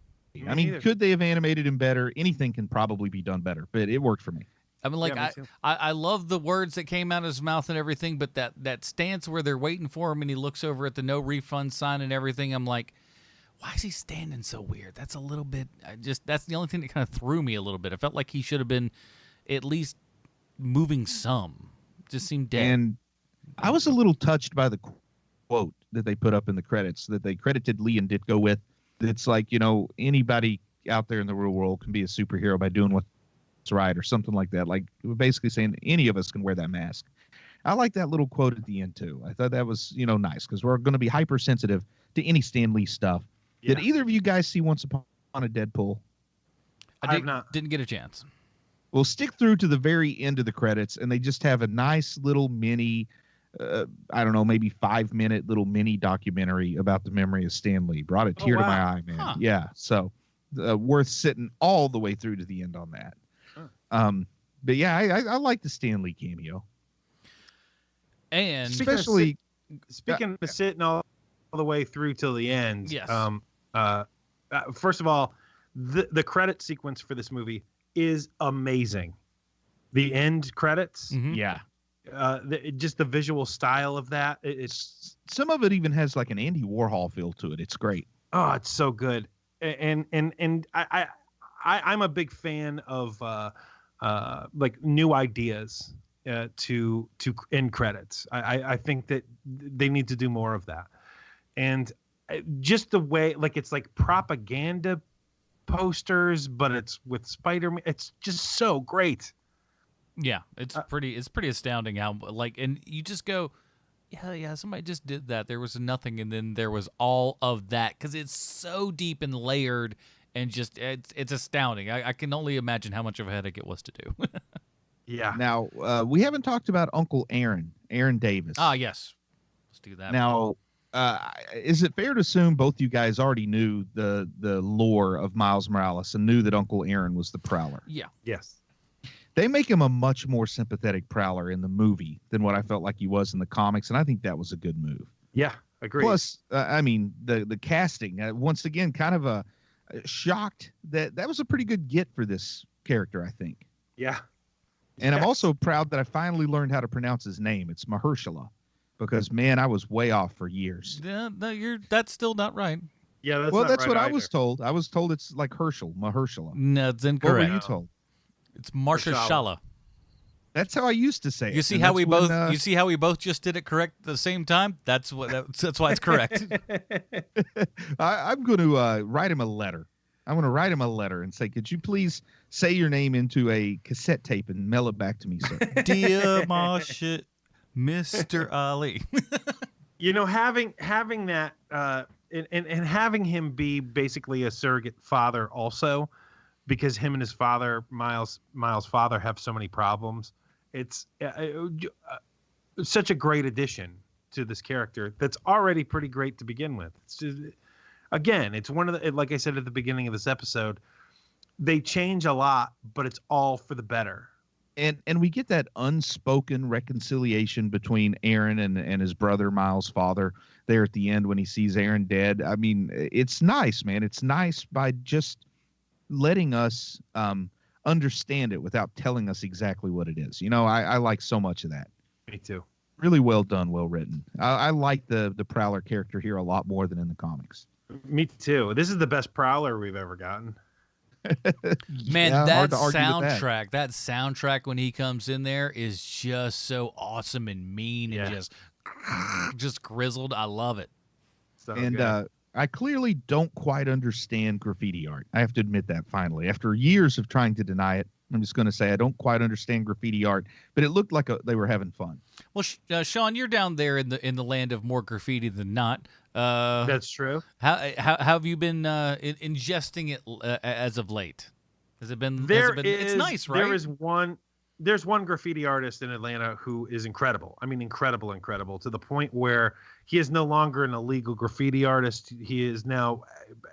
I mean, either. could they have animated him better? Anything can probably be done better, but it worked for me. I mean, like, Yeah, me too. I love the words that came out of his mouth and everything, but that stance where they're waiting for him and he looks over at the no refund sign and everything, I'm like, why is he standing so weird? That's a little bit, that's the only thing that kind of threw me a little bit. I felt like he should have been at least moving some. Just seemed dead. And I was a little touched by the quote that they put up in the credits that they credited Lee and Ditko with. It's like, anybody out there in the real world can be a superhero by doing what's right, or something like that. Like, basically saying any of us can wear that mask. I like that little quote at the end too. I thought that was, nice, because we're going to be hypersensitive to any Stan Lee stuff. Yeah. Did either of you guys see Once Upon a Deadpool? I have not. Didn't get a chance. Well, stick through to the very end of the credits, and they just have a nice little mini, I don't know, maybe 5-minute little mini documentary about the memory of Stan Lee. Brought a tear to my eye, man. Huh. Yeah, so worth sitting all the way through to the end on that. Huh. But yeah, I like the Stan Lee cameo. And Especially, Speaking of sitting all the way through till the end. Yes. First of all, the credit sequence for this movie is amazing. The end credits, yeah. Just the visual style of that. It's Some of it even has like an Andy Warhol feel to it. It's great. oh, it's so good. And I'm a big fan of like new ideas to end credits. I think that they need to do more of that. And just the way, like, it's like propaganda posters, but it's with Spider-Man. It's just so great. yeah, it's pretty astounding how, like, and you just go, yeah, somebody just did that. There was nothing, and then there was all of that, because it's so deep and layered, and just it's astounding. I can only imagine how much of a headache it was to do. Yeah. Now, we haven't talked about Uncle Aaron Davis. Ah, yes. Let's do that. Now, is it fair to assume both you guys already knew the lore of Miles Morales and knew that Uncle Aaron was the Prowler? Yeah. Yes. They make him a much more sympathetic Prowler in the movie than what I felt like he was in the comics, and I think that was a good move. Yeah, agreed. Plus, I mean, the casting, once again, kind of shocked that was a pretty good get for this character, I think. Yeah. And I'm also proud that I finally learned how to pronounce his name. It's Mahershala, because, man, I was way off for years. Yeah, no, that's still not right. Yeah, that's well, not that's right what either. I was told. I was told it's like Mahershala. No, it's incorrect. What were you told? It's Mahershala. That's how I used to say it. You see And how that's we when, both you see how we both just did it correct at the same time? That's why it's correct. I'm going to write him a letter. I'm going to write him a letter and say, could you please say your name into a cassette tape and mail it back to me, sir? Dear Mr. Ali. You know, having that and having him be basically a surrogate father also, because him and his father, Miles' father, have so many problems. It's such a great addition to this character that's already pretty great to begin with. It's just, again, it's one of the, like I said at the beginning of this episode, they change a lot, but it's all for the better. And we get that unspoken reconciliation between Aaron and his brother, Miles' father, there at the end when he sees Aaron dead. I mean, it's nice, man. It's nice by just letting us understand it without telling us exactly what it is. You know, I like so much of that. Me too. Really well done, well written. I like the Prowler character here a lot more than in the comics. Me too. This is the best Prowler we've ever gotten. Man, Yeah, that hard to argue with that soundtrack when he comes in there is just so awesome and mean and just grizzled. I love it. So And good. I clearly don't quite understand graffiti art. I have to admit that finally. After years of trying to deny it, I'm just going to say I don't quite understand graffiti art, but it looked like they were having fun. Well, Sean, you're down there in the land of more graffiti than not. That's true. How have you been ingesting it as of late? Has it been? It's nice, right? There's one graffiti artist in Atlanta who is incredible. I mean, incredible to the point where he is no longer an illegal graffiti artist. He is now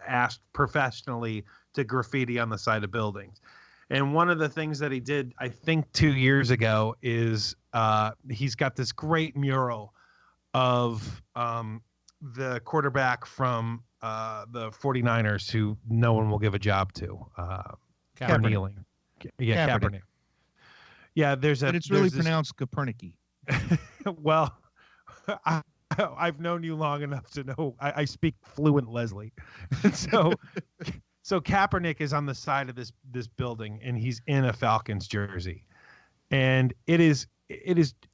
asked professionally to graffiti on the side of buildings. And one of the things that he did, I think 2 years ago, is he's got this great mural of the quarterback from the 49ers who no one will give a job to. Kaepernick. Yeah, Kaepernick. Yeah, but it's really pronounced Copernici. Well, I've known you long enough to know I speak fluent Leslie. So Kaepernick is on the side of this building, and he's in a Falcons jersey, and it is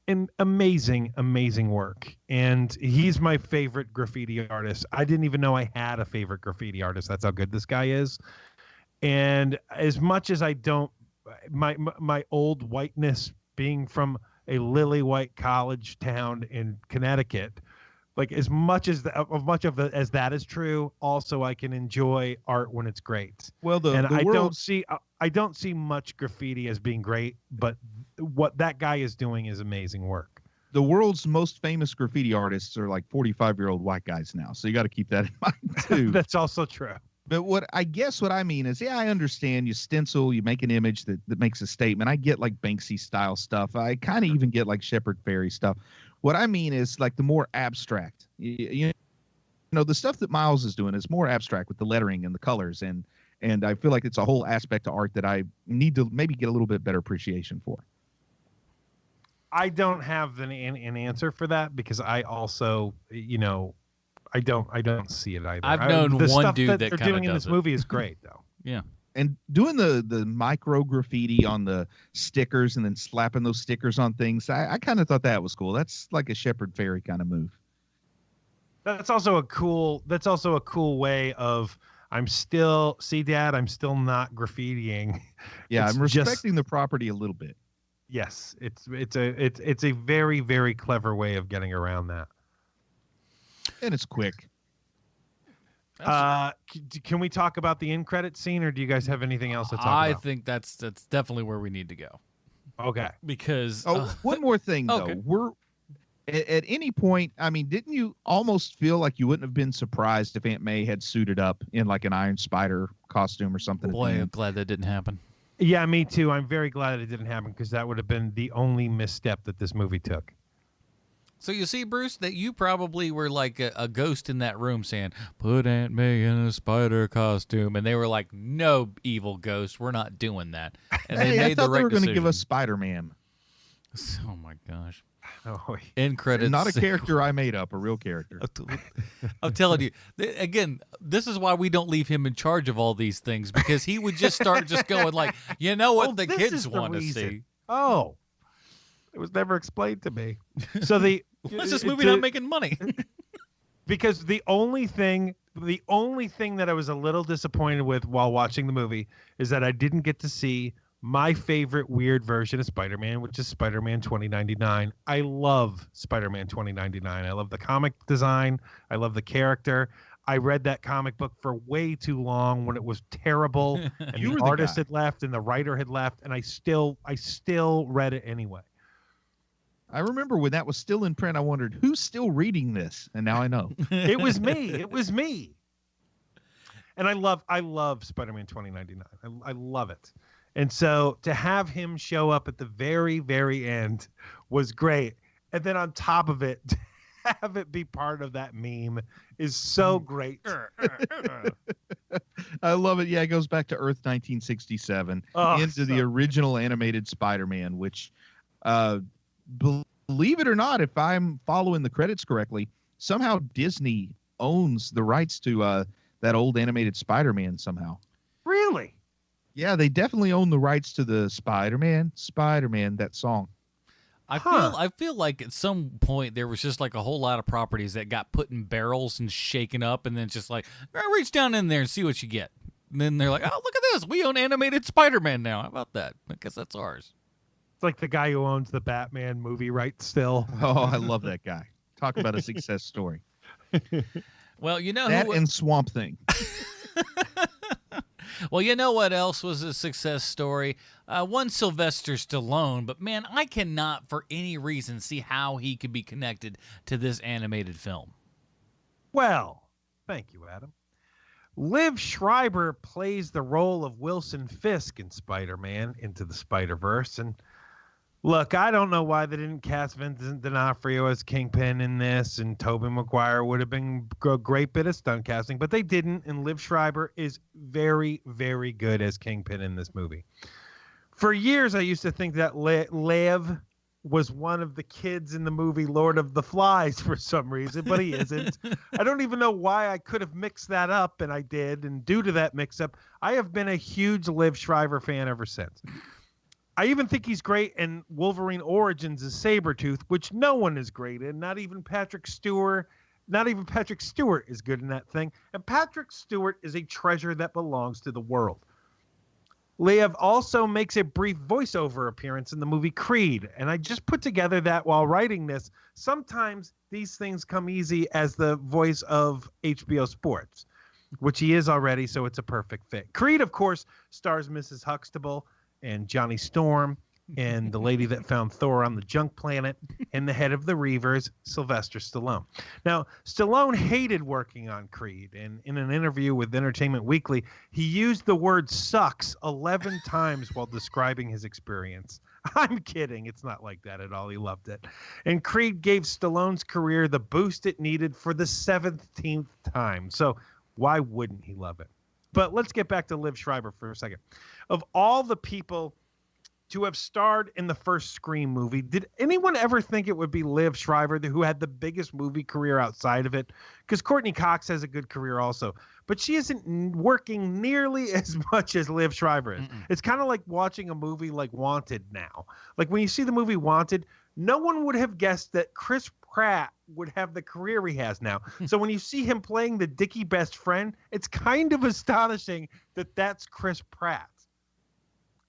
an amazing work. And he's my favorite graffiti artist. I didn't even know I had a favorite graffiti artist. That's how good this guy is. And as much as I don't, my old whiteness being from a lily white college town in Connecticut, like as much as that is true, also I can enjoy art when it's great. Well, I don't see much graffiti as being great, but what that guy is doing is amazing work. The world's most famous graffiti artists are like 45-year-old white guys now, so you got to keep that in mind too. That's also true. But what I mean is, I understand you stencil, you make an image that makes a statement. I get like Banksy style stuff. I kind of even get like Shepard Fairey stuff. What I mean is like the more abstract, you know, the stuff that Miles is doing is more abstract with the lettering and the colors. And I feel like it's a whole aspect of art that I need to maybe get a little bit better appreciation for. I don't have an answer for that because I also, you know, I don't see it either. I've known the one stuff dude that they're kinda doing in does this it. movie is great though. Yeah. And doing the micro graffiti on the stickers and then slapping those stickers on things, I kind of thought that was cool. That's like a Shepard Fairey kind of move. That's also a cool way of I'm still not graffitiing. Yeah, It's I'm just- respecting the property a little bit. Yes, it's a very, very clever way of getting around that. And it's quick. Can we talk about the end credit scene, or do you guys have anything else to talk I about? think that's definitely where we need to go. Okay. Because one more thing though. okay. At any point, I mean, didn't you almost feel like you wouldn't have been surprised if Aunt May had suited up in like an Iron Spider costume or something? Boy, I'm glad that didn't happen. Yeah, me too. I'm very glad it didn't happen because that would have been the only misstep that this movie took. So you see, Bruce, that you probably were like a ghost in that room saying, put Aunt May in a spider costume. And they were like, no, evil ghost, we're not doing that. And they made the right decision. They were going to give us Spider-Man. Oh, my gosh. Oh, end credits. Not a character I made up, a real character. I'm telling you, again, this is why we don't leave him in charge of all these things, because he would just start just going like, you know what the kids want to see. Oh, it was never explained to me. So what's this movie not making money? Because the only thing that I was a little disappointed with while watching the movie is that I didn't get to see my favorite weird version of Spider-Man, which is Spider-Man 2099. I love Spider-Man 2099. I love the comic design. I love the character. I read that comic book for way too long when it was terrible and the artist had left and the writer had left, and I still read it anyway. I remember when that was still in print, I wondered, who's still reading this? And now I know. It was me. It was me. And I love Spider-Man 2099. I love it. And so to have him show up at the very, very end was great. And then on top of it, to have it be part of that meme is so great. I love it. Yeah, it goes back to Earth 1967 into the original animated Spider-Man, which, believe it or not, if I'm following the credits correctly, somehow Disney owns the rights to that old animated Spider-Man somehow. Really? Yeah, they definitely own the rights to the Spider-Man, that song. I feel like at some point there was just like a whole lot of properties that got put in barrels and shaken up, and then it's just like, reach down in there and see what you get. And then they're like, oh, look at this. We own animated Spider-Man now. How about that? I guess that's ours. It's like the guy who owns the Batman movie rights still. Oh, I love that guy. Talk about a success story. Well, you know that and Swamp Thing. Well, you know what else was a success story? One Sylvester Stallone, but man, I cannot for any reason see how he could be connected to this animated film. Well, thank you, Adam. Liv Schreiber plays the role of Wilson Fisk in Spider-Man Into the Spider-Verse, and look, I don't know why they didn't cast Vincent D'Onofrio as Kingpin in this, and Tobey Maguire would have been a great bit of stunt casting, but they didn't, and Liv Schreiber is very, very good as Kingpin in this movie. For years, I used to think that Liv was one of the kids in the movie Lord of the Flies for some reason, but he isn't. I don't even know why I could have mixed that up, and I did, and due to that mix-up, I have been a huge Liv Schreiber fan ever since. I even think he's great in Wolverine Origins as Sabretooth, which no one is great in. Not even Patrick Stewart is good in that thing. And Patrick Stewart is a treasure that belongs to the world. Liev also makes a brief voiceover appearance in the movie Creed. And I just put together that while writing this, sometimes these things come easy as the voice of HBO Sports, which he is already, so it's a perfect fit. Creed, of course, stars Mrs. Huxtable and Johnny Storm and the lady that found Thor on the junk planet and the head of the Reavers, Sylvester Stallone. Now, Stallone hated working on Creed, and in an interview with Entertainment Weekly, he used the word sucks 11 times while describing his experience. I'm kidding. It's not like that at all. He loved it. And Creed gave Stallone's career the boost it needed for the 17th time. So why wouldn't he love it? But let's get back to Liv Schreiber for a second. Of all the people to have starred in the first Scream movie, did anyone ever think it would be Liv Schreiber, who had the biggest movie career outside of it? Because Courtney Cox has a good career also, but she isn't working nearly as much as Liv Schreiber is. It's kind of like watching a movie like Wanted now. Like when you see the movie Wanted, no one would have guessed that Chris Pratt would have the career he has now. So when you see him playing the Dickie best friend, it's kind of astonishing that that's Chris Pratt.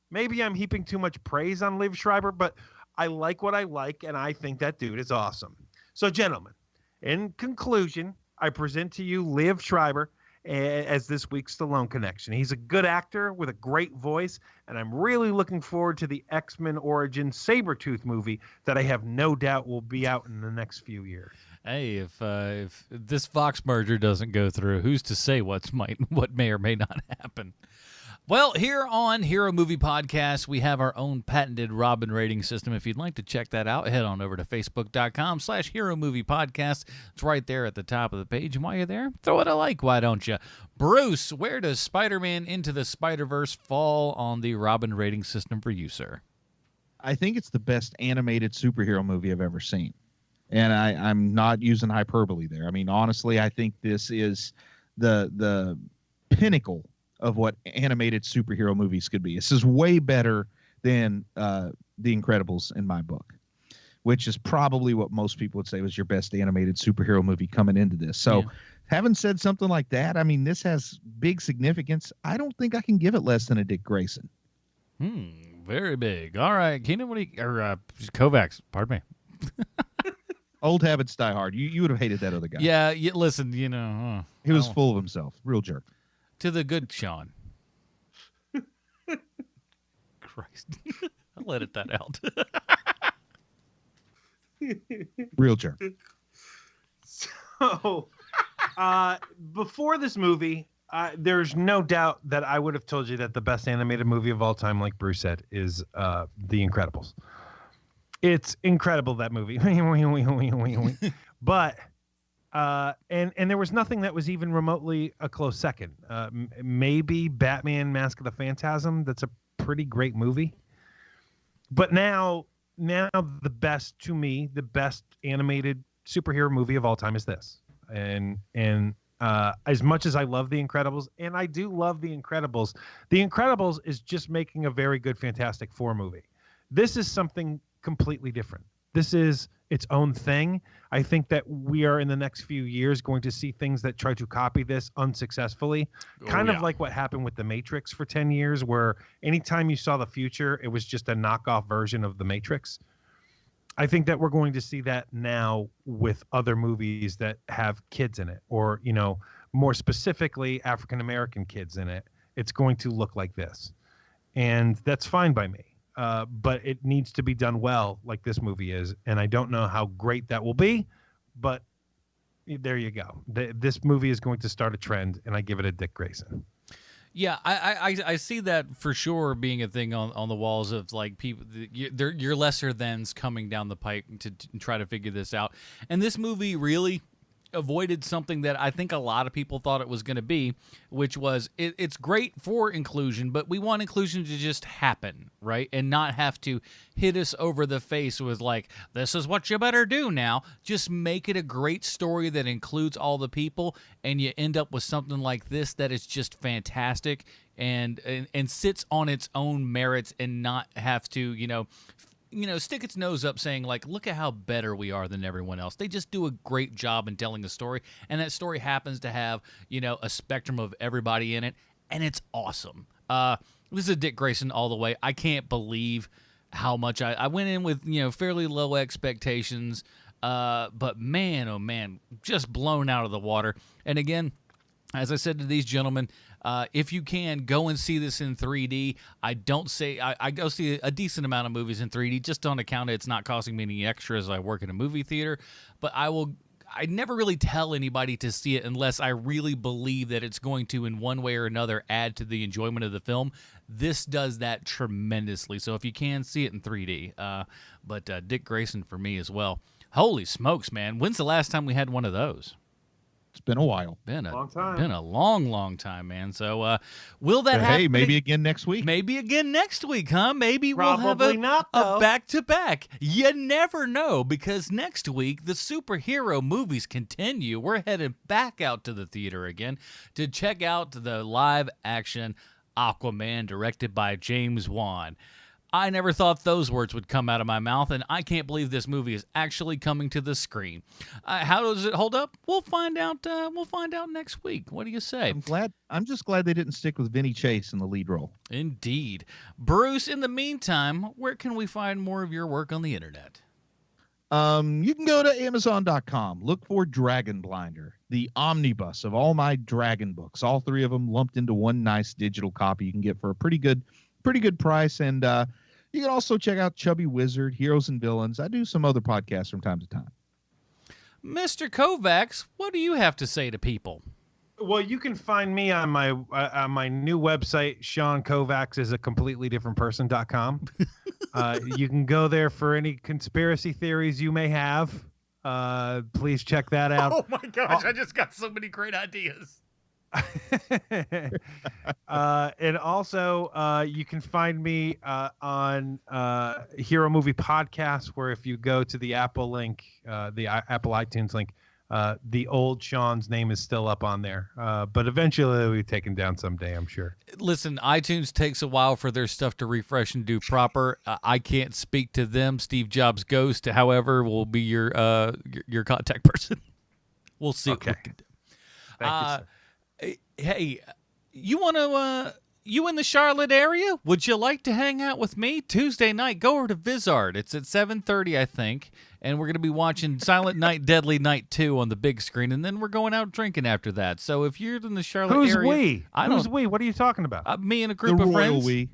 Maybe I'm heaping too much praise on Liv Schreiber, but I like what I like, and I think that dude is awesome. So, gentlemen, in conclusion, I present to you Liv Schreiber as this week's Stallone connection. He's a good actor with a great voice, and I'm really looking forward to the X-Men Origins Sabretooth movie that I have no doubt will be out in the next few years. Hey, if this Fox merger doesn't go through, who's to say what may or may not happen? Well, here on Hero Movie Podcast, we have our own patented Robin rating system. If you'd like to check that out, head on over to facebook.com/Hero Movie Podcast. It's right there at the top of the page. And while you're there, throw it a like, why don't you? Bruce, where does Spider-Man Into the Spider-Verse fall on the Robin rating system for you, sir? I think it's the best animated superhero movie I've ever seen. And I'm not using hyperbole there. I mean, honestly, I think this is the pinnacle of what animated superhero movies could be. This is way better than The Incredibles in my book, which is probably what most people would say was your best animated superhero movie coming into this. So having said something like that, I mean, this has big significance. I don't think I can give it less than a Dick Grayson. Very big. All right, Keenan, Koufax, pardon me. Old habits die hard. You would have hated that other guy. Yeah, listen, he was full of himself. Real jerk. To the good Sean. Christ. I'll edit that out. Real jerk. So, before this movie, there's no doubt that I would have told you that the best animated movie of all time, like Bruce said, is The Incredibles. It's incredible, that movie. But and there was nothing that was even remotely a close second. Maybe Batman Mask of the Phantasm. That's a pretty great movie. But now the best animated superhero movie of all time is this. And as much as I love The Incredibles, and I do love The Incredibles is just making a very good Fantastic Four movie. This is something completely different. This is its own thing. I think that we are in the next few years going to see things that try to copy this unsuccessfully. Kind of like what happened with The Matrix for 10 years, where anytime you saw the future, it was just a knockoff version of The Matrix. I think that we're going to see that now with other movies that have kids in it, or, more specifically, African-American kids in it. It's going to look like this. And that's fine by me. But it needs to be done well, like this movie is. And I don't know how great that will be, but there you go. This movie is going to start a trend, and I give it a Dick Grayson. Yeah, I see that for sure being a thing on the walls of like people, your lesser thans coming down the pike to try to figure this out. And this movie really avoided something that I think a lot of people thought it was going to be, which was it's great for inclusion, but we want inclusion to just happen, right? And not have to hit us over the face with like, this is what you better do now. Just make it a great story that includes all the people, and you end up with something like this that is just fantastic and sits on its own merits and not have to, stick its nose up saying, like, look at how better we are than everyone else. They just do a great job in telling a story, and that story happens to have, a spectrum of everybody in it, and it's awesome. This is a Dick Grayson all the way. I can't believe how much I went in with, fairly low expectations, but man, oh man, just blown out of the water. And again, as I said to these gentlemen, if you can, go and see this in 3D. I go see a decent amount of movies in 3D just on account of it's not costing me any extra as I work in a movie theater. But I never really tell anybody to see it unless I really believe that it's going to, in one way or another, add to the enjoyment of the film. This does that tremendously. So if you can, see it in 3D. But Dick Grayson for me as well. Holy smokes, man. When's the last time we had one of those? It's been a while. Been a long long time, man. So will that happen? Hey, maybe again next week. Maybe again next week, huh? Maybe Probably we'll have not, a back-to-back. You never know, because next week the superhero movies continue. We're headed back out to the theater again to check out the live-action Aquaman directed by James Wan. I never thought those words would come out of my mouth, and I can't believe this movie is actually coming to the screen. How does it hold up? We'll find out. We'll find out next week. What do you say? I'm just glad they didn't stick with Vinny Chase in the lead role. Indeed, Bruce. In the meantime, where can we find more of your work on the internet? You can go to Amazon.com. Look for Dragon Blinder, the omnibus of all my dragon books. All 3 of them lumped into one nice digital copy you can get for a pretty good price. And you can also check out Chubby Wizard, Heroes and Villains. I do some other podcasts from time to time. Mr. Koufax, what do you have to say to people? Well, you can find me on my new website, Sean Koufax is a completely different person.com. You can go there for any conspiracy theories you may have. Please check that out. Oh my gosh, I just got so many great ideas. And also, you can find me on Hero Movie Podcast, where if you go to the Apple link, the Apple iTunes link, the old Sean's name is still up on there. But eventually it'll be taken down someday, I'm sure. Listen, iTunes takes a while for their stuff to refresh and do proper. I can't speak to them. Steve Jobs' ghost, however, will be your contact person. We'll see what we can do. Thank you, sir. Hey, you want to, you in the Charlotte area? Would you like to hang out with me Tuesday night? Go over to Vizard. It's at 7:30, I think, and we're going to be watching Silent Night, Deadly Night 2 on the big screen, and then we're going out drinking after that. So if you're in the Charlotte Who's area... we? Who's we? What are you talking about? Me and a group of friends. We.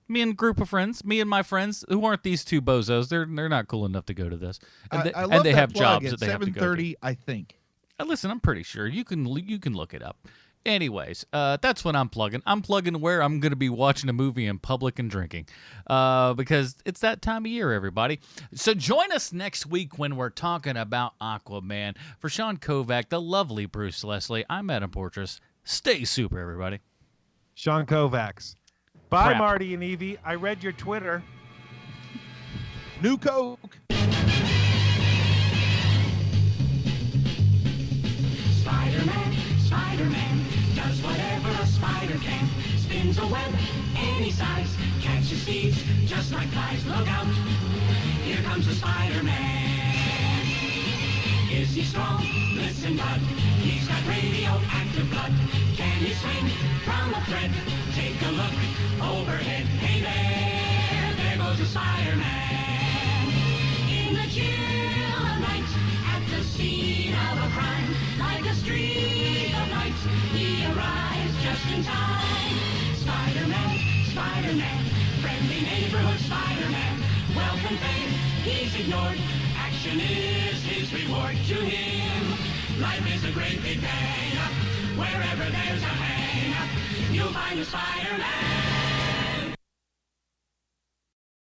Me and a group of friends. Me and my friends who aren't these two bozos. They're not cool enough to go to this. And I love they that have plug jobs at that they have to go to. 7:30, I think. Listen, I'm pretty sure. You can look it up. Anyways, that's what I'm plugging. I'm plugging where I'm going to be watching a movie in public and drinking because it's that time of year, everybody. So join us next week when we're talking about Aquaman. For Sean Koufax, the lovely Bruce Leslie, I'm Adam Portrais. Stay super, everybody. Sean Koufax. Bye, Crap. Marty and Evie. I read your Twitter. New Coke. Spider-Man does whatever a spider can. Spins a web any size, catches thieves just like flies. Look out, here comes the Spider-Man. Is he strong? Listen, bud, he's got radioactive blood. Can he swing from a thread? Take a look overhead. Hey there goes the Spider-Man. In the chill of night, at the scene of a crime, like a streak of light, he arrives just in time. Spider-Man, Spider-Man, friendly neighborhood Spider-Man. Wealth and fame, he's ignored. Action is his reward to him. Life is a great big bang. Wherever there's a hang, you'll find a Spider-Man.